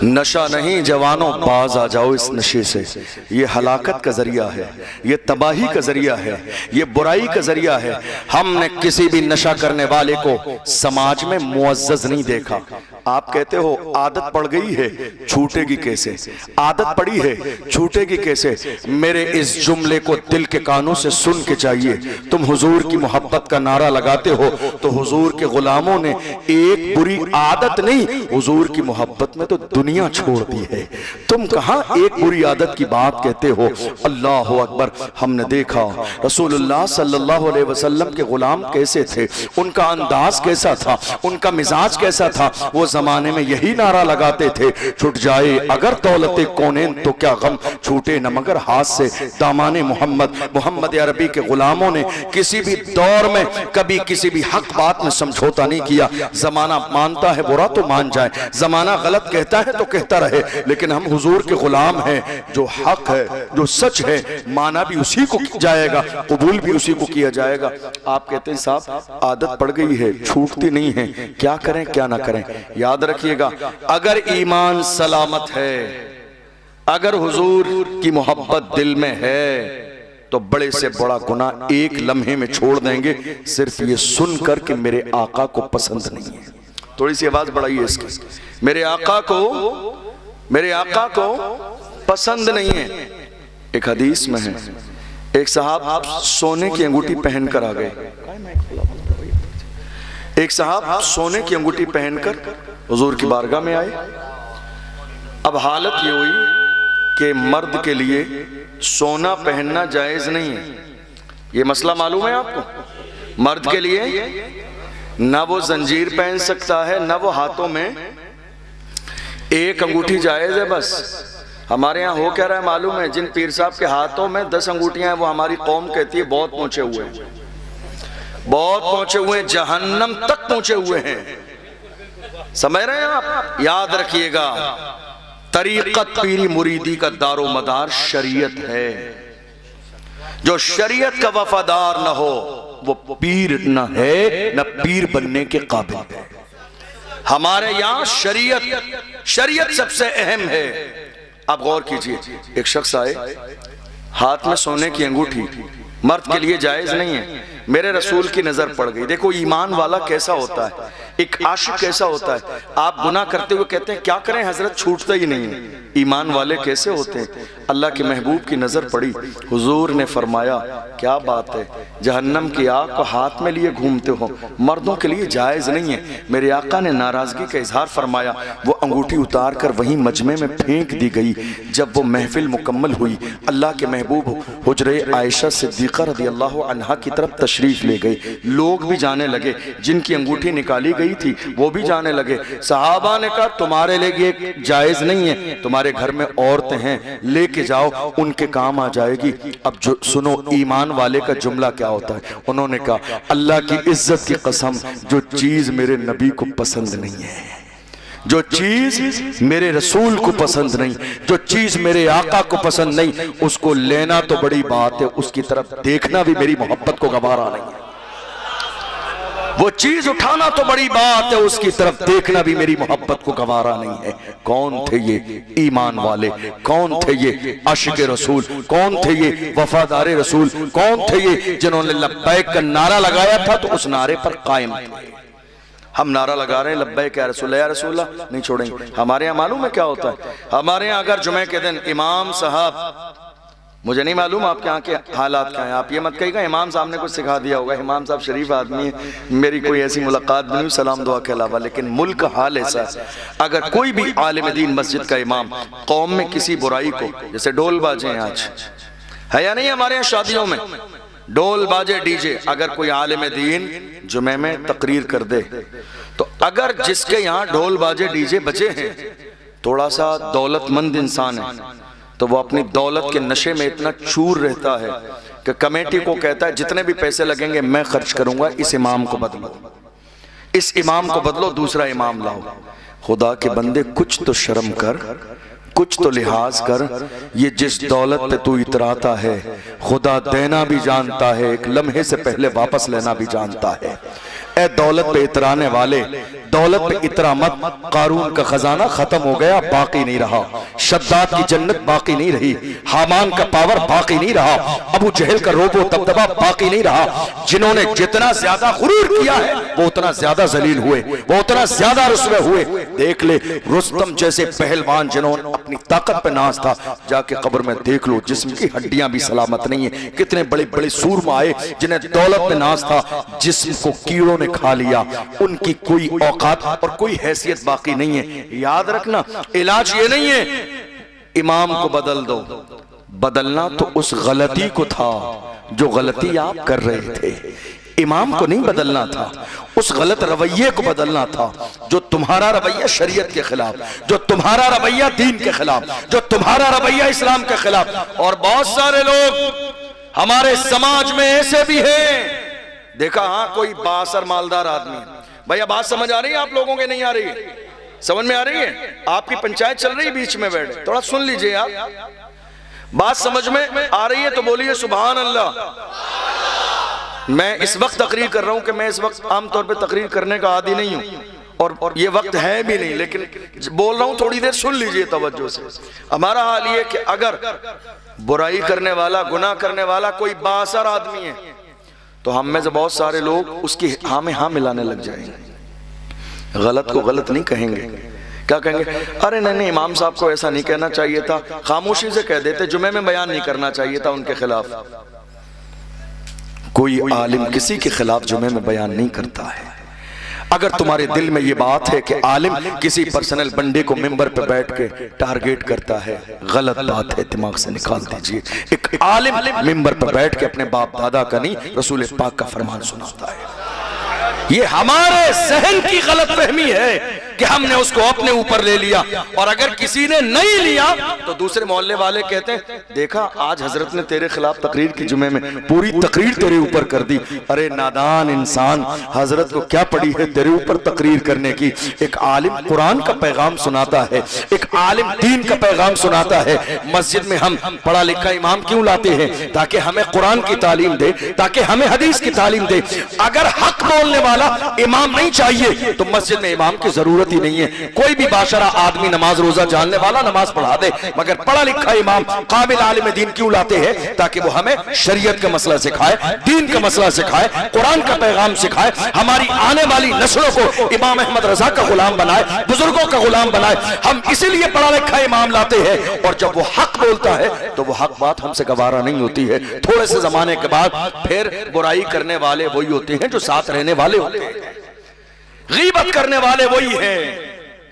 نشہ نہیں جوانوں، باز آ جاؤ اس نشے سے، یہ ہلاکت کا ذریعہ ہے، یہ تباہی کا ذریعہ ہے، یہ برائی کا ذریعہ ہے۔ ہم نے کسی بھی نشہ کرنے والے کو سماج میں معزز نہیں دیکھا۔ آپ کہتے ہو عادت پڑ گئی ہے، چھوٹے گی کیسے؟ عادت پڑی ہے، چھوٹے گی کیسے؟ میرے اس جملے کو دل کے کانوں سے سن کے چاہیے، تم حضور کی محبت کا نعرہ لگاتے ہو تو حضور کے غلاموں نے ایک بری عادت نہیں، حضور کی محبت میں تو دنیا چھوڑ دی ہے۔ تم کہاں ایک بری عادت کی بات کہتے ہو؟ اللہ اکبر۔ ہم نے دیکھا رسول اللہ صلی اللہ علیہ وسلم کے غلام کیسے تھے، ان کا انداز کیسا تھا، ان کا مزاج کیسا تھا۔ وہ زمانے میں یہی نعرہ لگاتے تھے، چھٹ جائے اگر دولت کونین تو کیا غم، چھوٹے نہ مگر ہاتھ سے دامان محمد۔ محمد عربی کے غلاموں نے کسی بھی دور میں کبھی کسی بھی حق بات میں سمجھوتا نہیں کیا۔ زمانہ مانتا ہے برا تو مان جائے، زمانہ غلط کہتا ہے تو کہتا رہے، لیکن ہم حضور کے غلام ہیں۔ جو حق ہے، جو سچ ہے، مانا بھی اسی کو جائے گا، قبول بھی اسی کو کیا جائے گا۔ آپ کہتے ہیں صاحب عادت پڑ گئی ہے، چھوٹتی نہیں ہے، کیا کریں کیا نہ کریں؟ یاد رکھیے گا اگر ایمان سلامت ہے، اگر حضور کی محبت دل میں ہے تو بڑے سے بڑا گناہ ایک لمحے میں چھوڑ دیں گے، صرف یہ سن کر کہ میرے آقا کو پسند نہیں ہے۔ تھوڑی سی آواز بڑھائیے اس کی، میرے آقا کو پسند نہیں ہے۔ ایک حدیث میں ہے ایک صاحب سونے کی انگوٹھی پہن کر آ گئے، ایک صاحب سونے کی انگوٹھی پہن کر حضور کی بارگاہ میں آئے۔ اب حالت یہ ہوئی کہ مرد کے لیے سونا پہننا جائز نہیں ہے، یہ مسئلہ معلوم ہے آپ کو؟ مرد کے لیے نہ وہ زنجیر پہن سکتا ہے، نہ وہ ہاتھوں میں ایک انگوٹھی جائز ہے بس۔ ہمارے ہاں ہو کیا رہا ہے معلوم ہے؟ جن پیر صاحب کے ہاتھوں میں 10 انگوٹھیاں ہیں وہ ہماری قوم کہتی ہے بہت پہنچے ہوئے ہیں، بہت پہنچے ہوئے ہیں، جہنم تک پہنچے ہوئے ہیں۔ سمجھ رہے ہیں آپ؟ یاد رکھیے گا، طریقت پیری مریدی کا دار و مدار شریعت ہے۔ جو شریعت کا وفادار نہ ہو وہ پیر نہ ہے، نہ پیر بننے کے قابل ہے۔ ہمارے یہاں شریعت سب سے اہم ہے۔ آپ غور کیجئے، ایک شخص آئے، ہاتھ میں سونے کی انگوٹھی، مرد کے لیے جائز نہیں ہے۔ میرے رسول کی نظر پڑ گئی۔ دیکھو ایمان والا کیسا ہوتا ہے، ایک عاشق کیسا ہوتا ہے۔ آپ گناہ کرتے ہوئے کہتے ہیں کیا کریں حضرت، چھوٹتا ہی نہیں ہے۔ ایمان والے کیسے ہوتے ہیں؟ اللہ کے محبوب کی نظر پڑی، حضور نے فرمایا کیا بات ہے، جہنم کی آگ کو ہاتھ میں لیے گھومتے ہو، مردوں کے لیے جائز نہیں ہے۔ میرے آقا نے ناراضگی کا اظہار فرمایا، وہ انگوٹھی اتار کر وہیں مجمع میں پھینک دی گئی۔ جب وہ محفل مکمل ہوئی، اللہ کے محبوب حجرے عائشہ صدیقہ رضی اللہ عنہا کی طرف تشریف لے گئے۔ لوگ بھی جانے لگے، جن کی انگوٹھی نکالی گئی تھی وہ بھی جانے لگے۔ صحابہ نے کہا تمہارے لیے جائز نہیں ہے، تمہارے گھر میں عورتیں ہیں، لے کے جاؤ، ان کے کام آ جائے گی۔ اب جو سنو ایمان والے کا جملہ کیا ہوتا ہے۔ انہوں نے کہا اللہ کی عزت کی قسم، جو چیز میرے نبی کو پسند نہیں ہے، جو چیز میرے رسول کو پسند نہیں، جو چیز میرے آقا کو پسند نہیں، اس کو لینا تو بڑی بات ہے، اس کی طرف دیکھنا بھی میری محبت کو گوارا نہیں ہے۔ وہ چیز اٹھانا تو بڑی بات ہے، اس کی طرف دیکھنا بھی میری محبت کو گوارا نہیں ہے۔ کون تھے یہ ایمان والے؟ کون تھے یہ عاشق رسول؟ کون تھے یہ وفادار رسول؟ کون تھے یہ جنہوں نے لبیک کا نعرہ لگایا تھا تو اس نعرے پر قائم تھے؟ ہم نعرہ لگا رہے ہیں لبیک یا رسول اللہ، یا رسول اللہ، نہیں چھوڑیں گے۔ ہمارے یہاں معلوم ہے کیا ہوتا ہے؟ ہمارے یہاں اگر جمعہ کے دن امام صاحب، مجھے نہیں معلوم آپ کے یہاں کے حالات کیا ہیں، آپ یہ مت کہیے گا امام صاحب نے کچھ سکھا دیا ہوگا، امام صاحب شریف آدمی ہے، میری کوئی ایسی ملاقات بھی نہیں سلام دعا کے علاوہ، لیکن ملک کا حال ایسا ہے، اگر کوئی بھی عالم دین مسجد کا امام قوم میں کسی برائی کو، جیسے ڈول باجے ہیں آج ہے یا نہیں ہمارے یہاں شادیوں میں ڈول باجے ڈی جے، اگر کوئی عالم دین جمعہ میں تقریر کر دے تو اگر جس کے یہاں ڈول باجے ڈی جے بجے ہیں تھوڑا سا دولت مند انسان ہے تو وہ اپنی دولت کے نشے میں اتنا چور رہتا ہے کہ کمیٹی کو کہتا ہے جتنے بھی پیسے لگیں گے میں خرچ کروں گا، اس امام کو بدلو، اس امام کو بدلو، دوسرا امام لاؤ۔ خدا کے بندے کچھ تو شرم کر، کچھ تو لحاظ کر، یہ جس دولت پہ تو اتراتا ہے خدا دینا بھی جانتا ہے، ایک لمحے سے پہلے واپس لینا بھی جانتا ہے۔ اے دولت پہ اترانے والے، دولت پہ اترا مت، قارون کا خزانہ ختم ہو گیا، باقی نہیں رہا، شداد کی جنت باقی نہیں رہی، حامان کا پاور باقی نہیں رہا، ابو جہل کا روب و دبدبہ باقی نہیں رہا۔ جنہوں نے جتنا زیادہ غرور کیا ہے وہ اتنا زیادہ ذلیل ہوئے، وہ اتنا زیادہ رسوے ہوئے۔ دیکھ لے رستم جیسے پہلوان جنہوں نے اپنی طاقت پہ ناز تھا، جا کے قبر میں دیکھ لو جسم کی ہڈیاں بھی سلامت نہیں ہیں۔ کتنے بڑے بڑے سورما آئے جنہیں دولت پہ ناز تھا، جسم کو کیڑوں نے کھا لیا، ان کی کوئی اوقات اور کوئی حیثیت باقی نہیں ہے۔ یاد رکھنا علاج یہ نہیں ہے امام کو بدل دو، بدلنا تو اس غلطی کو تھا جو غلطی آپ کر رہے تھے، امام کو نہیں بدلنا تھا، اس غلط رویے کو بدلنا تھا جو تمہارا رویہ شریعت کے خلاف، جو تمہارا رویہ دین کے خلاف، جو تمہارا رویہ اسلام کے خلاف۔ اور بہت سارے لوگ ہمارے سماج میں ایسے بھی ہیں، دیکھا ہاں کوئی بااثر مالدار آدمی ہے، بھئی اب بات سمجھ آ رہی ہے آپ لوگوں کے؟ نہیں آ رہی ہے؟ سمجھ میں آ رہی ہے؟ آپ کی پنچایت چل رہی ہے، بیچ میں بیٹھے تھوڑا سن لیجئے، آپ بات سمجھ میں آ رہی ہے تو بولیے سبحان اللہ۔ میں اس وقت تقریر کر رہا ہوں کہ میں اس وقت عام طور پہ تقریر کرنے کا عادی نہیں ہوں اور یہ وقت ہے بھی نہیں، لیکن بول رہا ہوں تھوڑی دیر سن لیجئے توجہ سے۔ ہمارا حال یہ کہ اگر برائی کرنے والا، گناہ کرنے والا کوئی بااثر آدمی ہے تو ہم میں سے بہت سارے لوگ اس کی ہاں میں ہاں ملانے لگ جائیں گے، غلط کو غلط نہیں کہیں گے۔ کیا کہیں گے؟ ارے نہیں امام صاحب کو ایسا نہیں کہنا چاہیے تھا، خاموشی سے کہہ دیتے، جمعے میں بیان نہیں کرنا چاہیے تھا ان کے خلاف۔ کوئی عالم کسی کے خلاف جمعے میں بیان نہیں کرتا ہے۔ اگر تمہارے دل میں یہ بات ہے کہ عالم کسی پرسنل بندے کو ممبر پہ بیٹھ کے ٹارگیٹ کرتا ہے، غلط بات ہے، دماغ سے نکال دیجئے۔ ایک عالم ممبر پہ بیٹھ کے اپنے باپ دادا کا نہیں، رسول پاک کا فرمان سناتا ہے۔ یہ ہمارے ذہن کی غلط فہمی ہے کہ ہم نے اس کو اپنے اوپر لے لیا، اور اگر کسی نے نہیں لیا تو دوسرے محلے والے کہتے ہیں دیکھا آج حضرت نے تیرے خلاف تقریر کی، جمعے میں پوری تقریر تیرے اوپر کر دی۔ ارے نادان انسان، حضرت کو کیا پڑی ہے تیرے اوپر تقریر کرنے کی؟ ایک عالم قرآن کا پیغام سناتا ہے، ایک عالم دین کا پیغام سناتا ہے۔ مسجد میں ہم پڑھا لکھا امام کیوں لاتے ہیں؟ تاکہ ہمیں قرآن کی تعلیم دے، تاکہ ہمیں حدیث کی تعلیم دے۔ اگر حق بولنے والا امام نہیں چاہیے تو مسجد میں امام کی ضرورت ہی نہیں ہے۔ کوئی بھی باشرہ آدمی نماز روزہ جاننے والا نماز پڑھا دے، مگر پڑھا لکھا امام قابل عالم دین کیوں لاتے ہیں؟ تاکہ وہ ہمیں شریعت کا مسئلہ سکھائے، دین کا مسئلہ سکھائے، قرآن کا پیغام سکھائے، ہماری آنے والی نسلوں کو امام احمد رضا کا غلام بنائے، بزرگوں کا غلام بنائے۔ ہم اسی لیے پڑھا لکھا امام لاتے ہیں، اور جب وہ حق بولتا ہے تو وہ حق بات ہم سے گوارا نہیں ہوتی ہے۔ تھوڑے سے زمانے کے بعد پھر برائی کرنے والے وہی ہوتے ہیں جو ساتھ رہنے والے ہوتے ہیں، غیبت کرنے والے وہی ہیں۔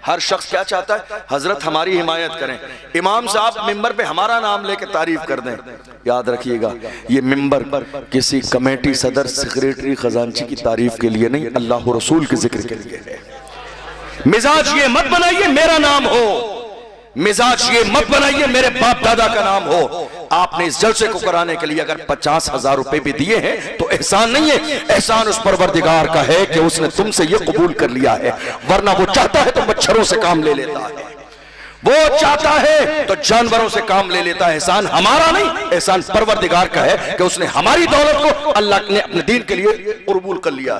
ہر شخص کیا چاہتا ہے؟ حضرت ہماری حمایت کریں، امام صاحب ممبر پہ ہمارا نام لے کے تعریف کر دیں۔ یاد رکھیے گا یہ ممبر کسی کمیٹی صدر سیکریٹری خزانچی کی تعریف کے لیے نہیں، اللہ و رسول کے ذکر کے لیے ہے۔ مزاج یہ مت بنائیے میرا نام ہو، مزاج یہ مت بنائیے میرے باپ دادا کا نام ہو۔ آپ نے اس جلسے کو کرانے کے لیے اگر 50,000 روپے بھی دیے ہیں تو احسان نہیں ہے، احسان اس پروردگار کا ہے کہ اس نے تم سے یہ قبول کر لیا ہے، ورنہ وہ چاہتا ہے تو مچھروں سے کام لے لیتا ہے، وہ چاہتا ہے تو جانوروں سے کام لے لیتا ہے۔ احسان ہمارا نہیں، احسان پروردگار کا ہے کہ اس نے ہماری دولت کو اللہ نے اپنے دین کے لیے قبول کر لیا۔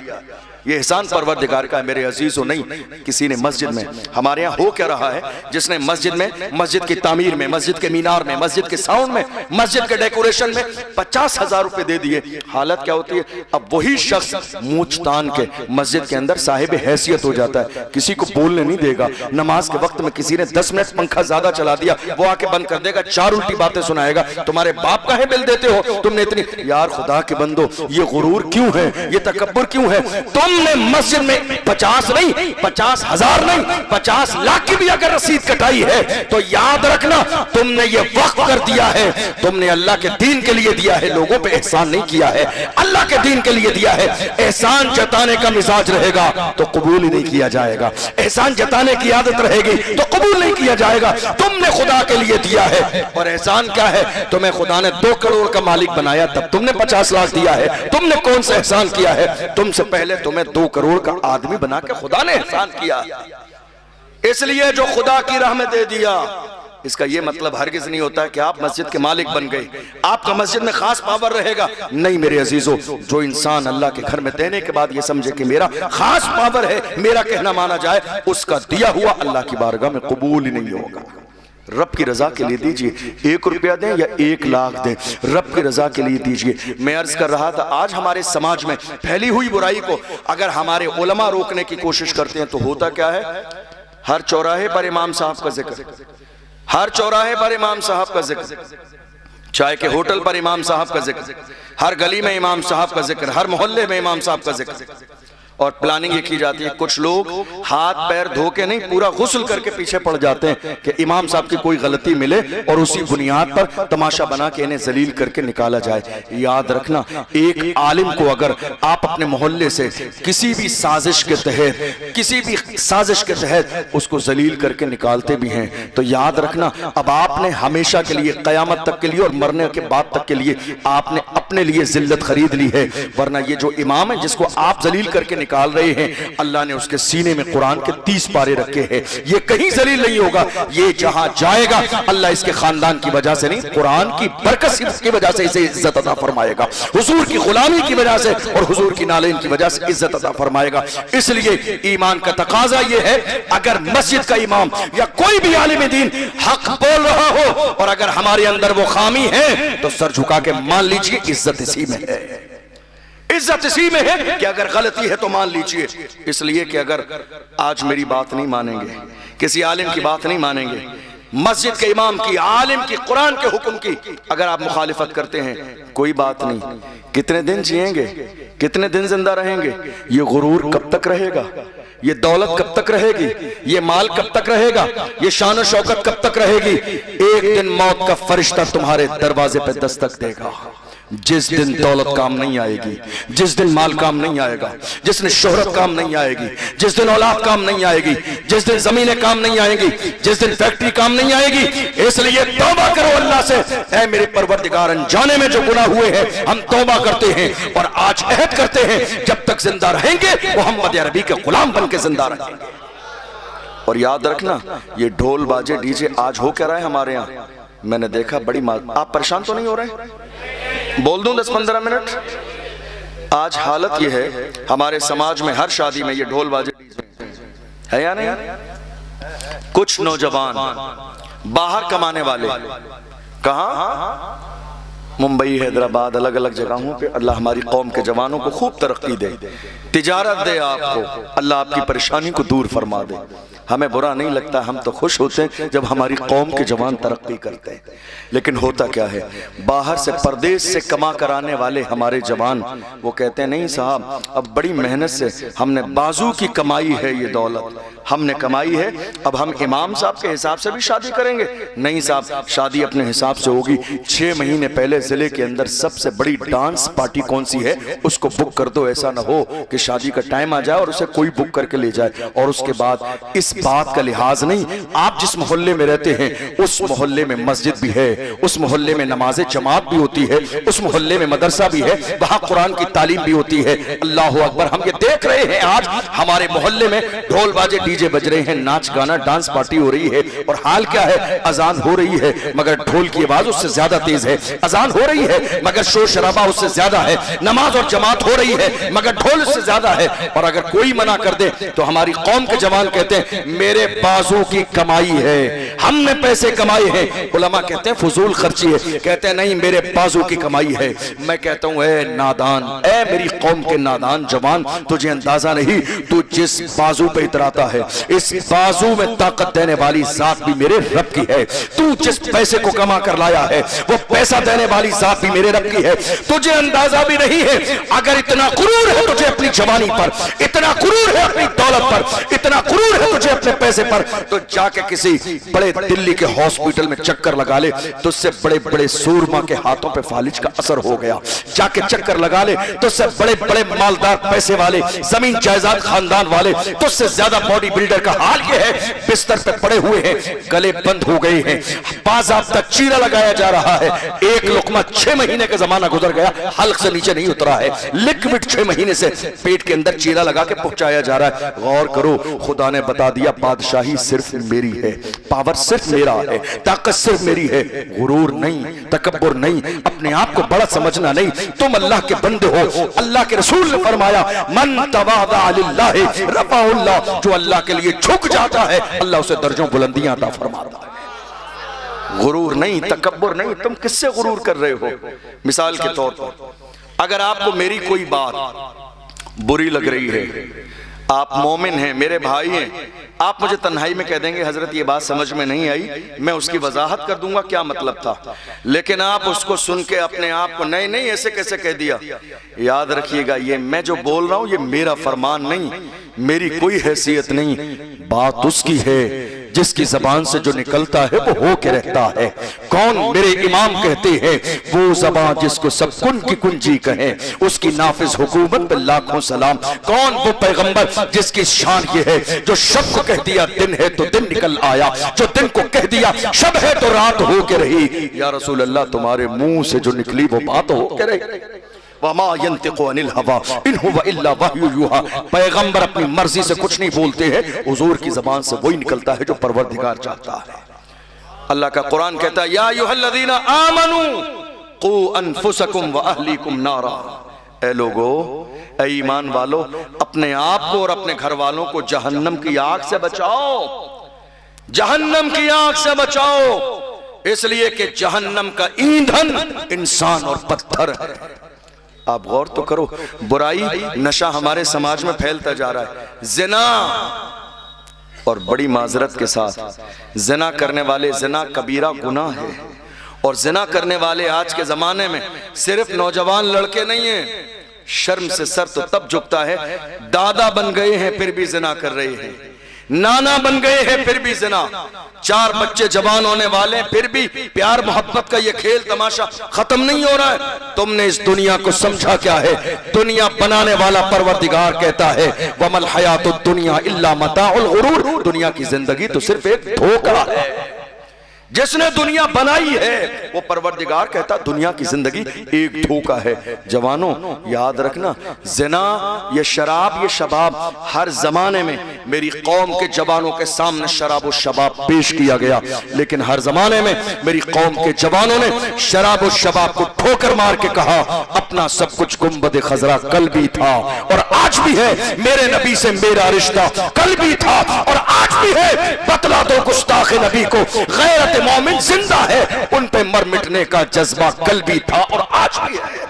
یہ احسان پروردگار کا ہے میرے عزیزو۔ نہیں کسی نے مسجد میں، ہمارے یہاں ہو کیا رہا ہے، جس نے مسجد میں، مسجد کی تعمیر میں، مسجد کے مینار میں، مسجد کے ساؤنڈ میں، مسجد کے ڈیکوریشن میں 50,000 روپے دے دیے، حالت کیا ہوتی ہے؟ اب وہی شخص مونچھ تان کے مسجد کے اندر صاحب حیثیت ہو جاتا ہے، کسی کو بولنے نہیں دے گا۔ نماز کے وقت میں کسی نے 10 منٹ پنکھا زیادہ چلا دیا، وہ آ کے بند کر دے گا، 4 الٹی باتیں سنائے گا، تمہارے باپ کا ہے بل دیتے ہو تم نے اتنی۔ یار خدا کے بندو، یہ غرور کیوں ہے، یہ تکبر کیوں ہے؟ تم نے مسجد میں 50 نہیں، 50,000 نہیں، 50 لاکھ کی بھی اگر رسید کٹائی ہے تو یاد رکھنا تم نے یہ وقف کر دیا ہے، تم نے اللہ کے دین کے لیے دیا ہے، لوگوں پہ احسان نہیں کیا ہے، اللہ کے دین کے لیے دیا ہے۔ احسان جتانے کا مزاج رہے گا تو قبول ہی نہیں کیا جائے گا، احسان جتانے کی عادت رہے گی تو قبول نہیں کیا جائے گا۔ تم نے خدا کے لیے دیا ہے، اور احسان کیا ہے؟ تمہیں خدا نے 2 کروڑ کا مالک بنایا تب تم نے 50 لاکھ دیا ہے، تم نے کون سا احسان کیا ہے؟ تم سے پہلے تمہیں 2 کروڑ کا آدمی بنا کے خدا نے احسان کیا، اس لیے جو خدا کی راہ میں دے دیا۔ اس کا یہ مطلب ہرگز نہیں ہوتا ہے کہ آپ مسجد کے مالک بن گئے، آپ کا مسجد میں خاص پاور رہے گا۔ نہیں میرے عزیزو، جو انسان اللہ کے گھر میں دینے کے بعد یہ سمجھے کہ میرا خاص پاور ہے، میرا کہنا مانا جائے، اس کا دیا ہوا اللہ کی بارگاہ میں قبول ہی نہیں ہوگا۔ رب کی رضا کے لیے دیجئے، 1 روپیہ دیں یا 1 لاکھ دیں، رب کی رضا کے لیے دیجئے۔ میں عرض کر رہا تھا آج ہمارے سماج میں پھیلی ہوئی برائی کو اگر ہمارے علماء روکنے کی کوشش کرتے ہیں تو ہوتا کیا ہے؟ ہر چوراہے پر امام صاحب کا ذکر، ہر چوراہے پر امام صاحب کا ذکر، چائے کے ہوٹل پر امام صاحب کا ذکر، ہر گلی میں امام صاحب کا ذکر، ہر محلے میں امام صاحب کا ذکر۔ اور پلاننگ یہ کی جاتی ہے، کچھ لوگ ہاتھ پیر دھو کے نہیں، پورا غسل کر کے پیچھے پڑ جاتے ہیں کہ امام صاحب کی کوئی غلطی ملے اور اسی بنیاد پر تماشا بنا کے انہیں ذلیل کر کے نکالا جائے۔ یاد رکھنا ایک عالم کو اگر آپ اپنے محلے سے کسی بھی سازش کے تحت اس کو ذلیل کر کے نکالتے بھی ہیں تو یاد رکھنا اب آپ نے ہمیشہ کے لیے، قیامت تک کے لیے اور مرنے کے بعد تک کے لیے آپ نے اپنے لیے ذلت خرید لی ہے۔ ورنہ یہ جو امام ہے جس کو آپ ذلیل کر کے نکال رہے ہیں، اللہ نے اس کے سینے میں قرآن کے 30 پارے رکھے ہیں، یہ کہیں ذلیل نہیں ہوگا، یہ جہاں جائے گا اللہ اس کے خاندان کی وجہ سے نہیں، قرآن کی برکت کی وجہ سے اسے عزت عطا فرمائے گا، حضور کی غلامی کی وجہ سے اور حضور کی نالین کی وجہ سے عزت عطا فرمائے گا۔ اس لیے ایمان کا تقاضا یہ ہے، اگر مسجد کا امام یا کوئی بھی عالم دین حق بول رہا ہو اور اگر ہمارے اندر وہ خامی ہے تو سر جھکا کے مان لیجئے عزت اسی میں ہے، عزت اسی میں ہے کہ اگر غلطی ہے تو مان لیجئے۔ اس لیے کہ اگر آج میری بات نہیں مانیں گے، کسی عالم کی بات نہیں مانیں گے، مسجد کے امام کی، عالم کی، قرآن کے حکم کی اگر آپ مخالفت کرتے ہیں کوئی بات نہیں، کتنے دن جئیں گے، کتنے دن زندہ رہیں گے؟ یہ غرور کب تک رہے گا؟ یہ دولت کب تک رہے گی؟ یہ مال کب تک رہے گا؟ یہ شان و شوکت کب تک رہے گی؟ ایک دن موت کا فرشتہ تمہارے دروازے پہ دستک دے گا، جس دن دولت کام نہیں آئے گی، جس دن مال کام نہیں آئے گا، جس دن شہرت کام نہیں آئے گی، جس دن اولاد کام نہیں آئے گی، جس دن زمینیں کام نہیں آئیں گی، جس دن فیکٹری کام نہیں آئے گی۔ اس لیے توبہ کرو اللہ سے، اے میرے پروردگار انجانے میں جو گناہ ہوئے ہیں ہم توبہ کرتے ہیں اور آج عہد کرتے ہیں جب تک زندہ رہیں گے محمد عربی کے غلام بن کے زندہ رہیں گے۔ اور یاد رکھنا یہ ڈھول باجے ڈی جے آج ہو کیا رہا ہے ہمارے یہاں؟ میں نے دیکھا بڑی آپ پریشان تو نہیں ہو رہے؟ بول دوں 10-15 منٹ؟ آج حالت یہ ہے ہمارے سماج میں ہر شادی میں یہ ڈھول باجے ہے یا نہیں؟ کچھ نوجوان باہر کمانے والے، کہاں؟ ممبئی، حیدرآباد، الگ الگ جگہوں پہ۔ اللہ ہماری قوم کے جوانوں کو خوب ترقی دے، تجارت دے، آپ کو اللہ آپ کی پریشانی کو دور فرما دے۔ ہمیں برا نہیں لگتا، ہم تو خوش ہوتے ہیں جب ہماری قوم کے جوان ترقی کرتے ہیں، لیکن ہوتا کیا ہے باہر سے پردیس سے کما کر آنے والے ہمارے جوان وہ کہتے ہیں نہیں صاحب اب بڑی محنت سے ہم نے بازو کی کمائی ہے، یہ دولت ہم نے کمائی ہے، اب ہم امام صاحب کے حساب سے بھی شادی کریں گے؟ نہیں صاحب، شادی اپنے حساب سے ہوگی۔ 6 مہینے پہلے ضلع کے اندر سب سے بڑی ڈانس پارٹی کون سی ہے اس کو بک کر دو، ایسا نہ ہو کہ شادی کا ٹائم آ جائے اور اسے کوئی بک کر کے لے جائے۔ اور اس کے بعد اس بات کا لحاظ نہیں، آپ جس محلے میں رہتے ہیں اس محلے میں مسجد بھی ہے، اس محلے میں نماز جماعت بھی ہوتی ہے، اس محلے میں مدرسہ بھی ہے، وہاں قرآن کی تعلیم بھی ہوتی ہے۔ اللہ اکبر، ہم یہ دیکھ رہے ہیں آج ہمارے محلے میں ڈھول باجے ڈی جے بج رہے ہیں، ناچ گانا ڈانس پارٹی ہو رہی ہے، اور حال کیا ہے اذان ہو رہی ہے مگر ڈھول کی آواز اس سے زیادہ تیز ہے، اذان ہو رہی ہے مگر شور شرابہ اس سے زیادہ ہے، نماز اور جماعت ہو رہی ہے مگر ڈھول اس سے زیادہ ہے۔ اور اگر کوئی منع کر دے تو ہماری قوم کے جوان کہتے ہیں میرے بازو کی کمائی ہے، ہم نے پیسے کمائے ہیں۔ علماء کہتے ہیں فضول خرچی ہے، کہتے ہیں نہیں میرے بازو کی کمائی ہے۔ میں کہتا ہوں اے نادان، اے میری قوم کے نادان جوان، تجھے اندازہ نہیں تو جس بازو پہ اتراتا ہے اس بازو میں طاقت دینے والی ذات بھی میرے رب کی ہے، تو جس پیسے کو کما کر لایا ہے وہ پیسہ دینے والی ذات بھی میرے رب کی ہے، تجھے اندازہ بھی نہیں ہے۔ اگر اتنا غرور ہے تجھے اپنی جوانی پر، اتنا غرور ہے اپنی دولت پر، اتنا غرور ہے تجھے اپنے پیسے پر، تو جا کے کسی بڑے دلی کے ہاسپٹل میں چکر لگا لے، تو اس سے بڑے بڑے سورما کے ہاتھوں پہ فالج کا اثر ہو گیا، جا کے چکر لگا لے تو اس سے بڑے بڑے مالدار پیسے والے زمین جائیداد خاندان والے، تو اس سے زیادہ باڈی بلڈر کا حال یہ ہے بستر پہ پڑے ہوئے ہیں، گلے بند ہو گئے ہیں، باضابطہ چیرا لگایا جا رہا ہے، ایک لقمہ 6 مہینے کا زمانہ گزر گیا حلق سے نیچے نہیں اترا ہے، لکوڈ 6 مہینے سے پیٹ کے اندر چیرا لگا کے پہنچایا جا رہا ہے۔ غور کرو، خدا نے بتا دیا بادشاہی صرف میری ہے، پاور صرف میرا ہے، طاقت صرف میری ہے، غرور نہیں، تکبر نہیں، اپنے آپ کو بڑا سمجھنا نہیں، تم اللہ کے بندے ہو۔ اللہ کے رسول نے فرمایا من تواضع للہ رفعہ اللہ، جو اللہ کے لیے جھک جاتا ہے اللہ اسے درجوں بلندیاں عطا فرماتا ہے۔ غرور نہیں، تکبر نہیں، تم کس سے غرور کر رہے ہو؟ مثال کے طور پر اگر آپ کو میری کوئی بات بری لگ رہی ہے، آپ مومن ہیں، میرے بھائی ہیں، آپ مجھے تنہائی میں کہہ دیں گے حضرت یہ بات سمجھ میں نہیں آئی، میں اس کی وضاحت کر دوں گا کیا مطلب تھا، لیکن آپ اس کو سن کے اپنے آپ کو نہیں نہیں ایسے کیسے کہہ دیا، یاد رکھیے گا یہ میں جو بول رہا ہوں یہ میرا فرمان نہیں، میری کوئی حیثیت نہیں، بات اس کی ہے جس کی زبان سے جو نکلتا ہے وہ ہو کے رہتا ہے۔ کون میرے امام کہتے ہیں وہ زبان جس کو سب کن کی کنجی کہیں، اس کی نافذ حکومت پہ لاکھوں سلام۔ کون وہ پیغمبر جس کی شان یہ ہے جو شب کو کہہ دیا دن ہے تو دن نکل آیا، جو دن کو کہہ دیا شب ہے تو رات ہو کے رہی۔ یا رسول اللہ تمہارے منہ سے جو نکلی وہ بات ہو کے رہی۔ وَمَا يَنْتِقُ عَنِ الْهَوَىٰ إِنْ هُوَ إِلَّا وَحْيٌ يُوحَىٰ، پیغمبر اپنی مرضی سے کچھ نہیں بولتے ہیں، حضور کی زبان سے وہی نکلتا ہے جو پروردگار چاہتا ہے۔ اللہ کا قرآن کہتا ہے یا ایھا الذین آمنوا قوا انفسکم واہلیکم نارا، اے لوگو، اے ایمان والو، اپنے آپ کو اور اپنے گھر والوں کو جہنم کی آگ سے بچاؤ، جہنم کی آگ سے بچاؤ، اس لیے کہ جہنم کا ایندھن انسان اور پتھر ہے۔ آپ غور تو کرو، برائی نشہ ہمارے سماج میں پھیلتا جا رہا ہے، زنا، اور بڑی معذرت کے ساتھ زنا کرنے والے، زنا کبیرہ گناہ ہے، اور زنا کرنے والے آج کے زمانے میں صرف نوجوان لڑکے نہیں ہیں، شرم سے سر تو تب جھکتا ہے، دادا بن گئے ہیں پھر بھی زنا کر رہے ہیں، نانا بن گئے ہیں پھر بھی زنا، 4 بچے جوان ہونے والے پھر بھی پیار محبت کا یہ کھیل تماشا ختم نہیں ہو رہا ہے۔ تم نے اس دنیا کو سمجھا کیا ہے؟ دنیا بنانے والا پروردگار کہتا ہے وَمَا الْحَيَاةُ الدُّنْيَا إِلَّا مَتَاعُ الْغُرُورِ، دنیا کی زندگی تو صرف ایک دھوکہ ہے۔ جس نے دنیا بنائی ہے وہ پروردگار کہتا دنیا کی زندگی ایک دھوکہ ہے۔ جوانوں یاد رکھنا، زنا، یہ شراب، یہ شباب ہر زمانے میں میری قوم کے جوانوں کے سامنے شراب و شباب پیش کیا گیا، لیکن ہر زمانے میں میری قوم کے جوانوں نے شراب و شباب کو ٹھوکر مار کے کہا اپنا سب کچھ گنبد خضرا کل بھی تھا اور آج بھی ہے، میرے نبی سے میرا رشتہ کل بھی تھا اور آج بھی ہے، بتلا دو گستاخ نبی کو غیرت مومن زندہ ہے، ان پہ مر مٹنے کا جذبہ کل بھی تھا اور آج بھی ہے۔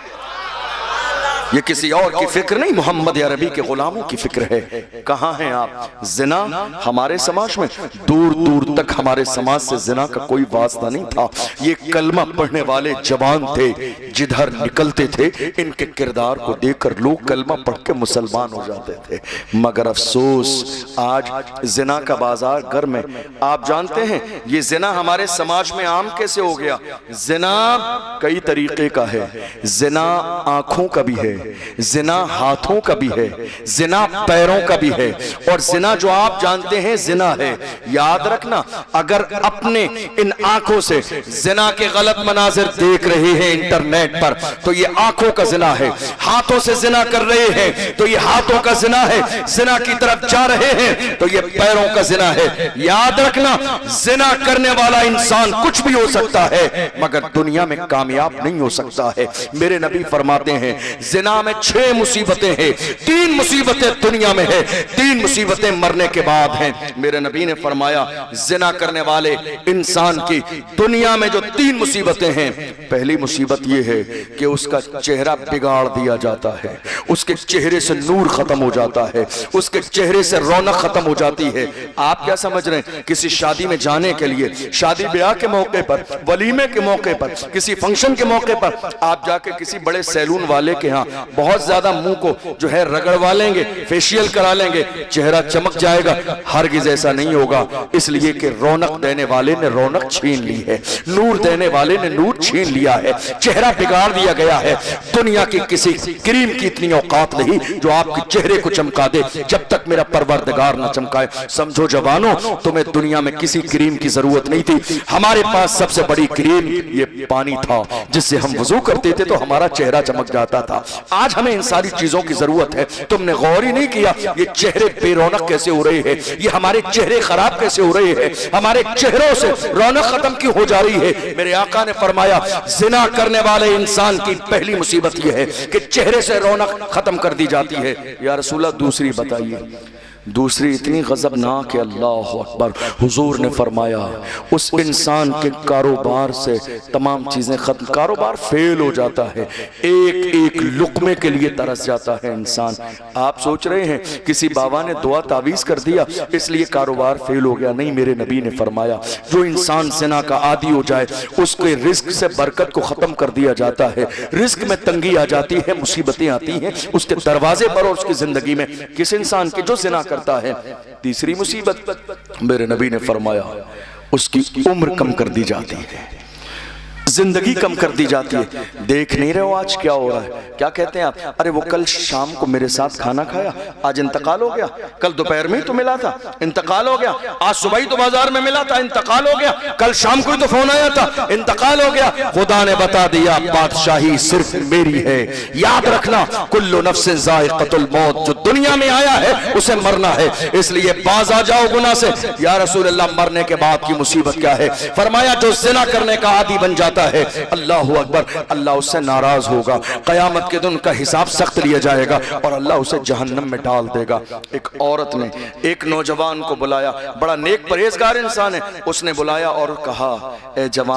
یہ کسی اور کی فکر نہیں، محمد عربی کے غلاموں کی فکر ہے۔ کہاں ہیں آپ؟ زنا ہمارے سماج میں دور دور تک ہمارے سماج سے زنا کا کوئی واسطہ نہیں تھا۔ یہ کلمہ پڑھنے والے جوان تھے، جدھر نکلتے تھے ان کے کردار کو دیکھ کر لوگ کلمہ پڑھ کے مسلمان ہو جاتے تھے۔ مگر افسوس آج زنا کا بازار گرم ہے۔ آپ جانتے ہیں یہ زنا ہمارے سماج میں عام کیسے ہو گیا؟ زنا کئی طریقے کا ہے، زنا آنکھوں کا بھی ہے، زنا ہاتھوں کا بھی ہے، زنا پیروں کا بھی ہے، اور زنا جو آپ جانتے ہیں زنا ہے۔ یاد رکھنا اگر اپنے ان آنکھوں سے زنا کے غلط مناظر دیکھ رہے ہیں انٹرنیٹ پر تو یہ آنکھوں کا زنا ہے، ہاتھوں سے زنا کر رہے ہیں تو یہ ہاتھوں کا زنا ہے، زنا کی طرف جا رہے ہیں تو یہ پیروں کا زنا ہے۔ یاد رکھنا زنا کرنے والا انسان کچھ بھی ہو سکتا ہے مگر دنیا میں کامیاب نہیں ہو سکتا ہے۔ میرے نبی فرماتے ہیں زنا میں 6 مصیبتیں ہیں، 3 مصیبتیں دنیا میں ہیں، 3 مصیبتیں مرنے کے بعد ہیں۔ میرے نبی نے فرمایا زنا کرنے والے انسان کی دنیا میں جو 3 مصیبتیں ہیں، پہلی مصیبت یہ ہے کہ اس کا چہرہ بگاڑ دیا جاتا ہے، اس کے چہرے سے نور ختم ہو جاتا ہے، اس کے چہرے سے رونق ختم ہو جاتی ہے۔ آپ کیا سمجھ رہے ہیں کسی شادی میں جانے کے لیے، شادی بیاہ کے موقع پر، ولیمے کے موقع پر، کسی فنکشن کے موقع پر آپ جا کے کسی بڑے سیلون والے کے ہاں بہت زیادہ منہ کو جو ہے رگڑوا لیں گے، فیشیل کرا لیں گے، چہرہ چمک جائے گا؟ ہرگز ایسا نہیں ہوگا، اس لیے کہ رونق دینے والے نے رونق چھین لی ہے، نور دینے والے نے نور چھین لیا ہے، چہرہ بگاڑ دیا گیا ہے۔ دنیا کی کسی کریم کی اتنی اوقات نہیں جو آپ کے چہرے کو چمکا دے جب تک میرا پروردگار نہ چمکائے۔ سمجھو جوانوں تمہیں دنیا میں کسی کریم کی ضرورت نہیں تھی، ہمارے پاس سب سے بڑی کریم یہ پانی تھا، جس سے ہم وضو کرتے تھے تو ہمارا چہرہ چمک جاتا تھا۔ آج ہمیں ان ساری چیزوں کی ضرورت ہے، تم نے غور ہی نہیں کیا یہ چہرے بے رونق کیسے ہو رہے ہیں، یہ ہمارے چہرے خراب کیسے ہو رہے ہیں، ہمارے چہروں سے رونق ختم کیوں ہو جا رہی ہے۔ میرے آقا نے فرمایا زنا کرنے والے انسان کی پہلی مصیبت یہ ہے کہ چہرے سے رونق ختم کر دی جاتی ہے۔ یا رسول اللہ دوسری بتائیے۔ دوسری اتنی غضبناک ہے، اللہ اکبر، حضور نے فرمایا اس انسان کے کاروبار سے تمام چیزیں ختم، کاروبار فیل ہو جاتا ہے، ایک ایک لقمے کے لیے ترس جاتا ہے انسان۔ آپ سوچ رہے ہیں کسی بابا نے دعا تعویذ کر دیا اس لیے کاروبار فیل ہو گیا؟ نہیں، میرے نبی نے فرمایا جو انسان زنا کا عادی ہو جائے اس کے رزق سے برکت کو ختم کر دیا جاتا ہے، رزق میں تنگی آ جاتی ہے، مصیبتیں آتی ہیں اس کے دروازے پر اور اس کی زندگی میں۔ کس انسان کے جو زنا کرتا ہے، تیسری مصیبت میرے نبی نے فرمایا اس کی عمر کم کر دی جاتی ہے، زندگی کم کر دی جاتی ہے۔ دیکھ نہیں رہے ہو آج کیا ہو رہا ہے؟ کیا کہتے ہیں آپ؟ ارے وہ کل شام کو میرے ساتھ کھانا کھایا، آج انتقال ہو گیا، کل دوپہر میں ہی تو ملا تھا، انتقال ہو گیا، آج صبح ہی تو بازار میں ملا تھا، انتقال ہو گیا، کل شام کو ہی تو فون آیا تھا، انتقال ہو گیا۔ خدا نے بتا دیا بادشاہی صرف میری ہے۔ یاد رکھنا کل نفس ذائقۃ الموت، جو دنیا میں آیا ہے اسے مرنا ہے، اس لیے باز آ جاؤ گناہ سے۔ یا رسول اللہ مرنے کے بعد کی مصیبت کیا ہے؟ فرمایا جو زنا کرنے کا عادی بن جاتا ہے، اللہ اکبر، اللہ اس سے ناراض ہوگا، قیامت کے دن کا حساب سخت لیا جائے گا اور اللہ اسے جہنم میں ڈال دے گا۔ ایک عورت نے ایک نوجوان کو بلایا، بڑا نیک پرہیزگار انسان ہے، اس نے بلایا اور کہا اے جوان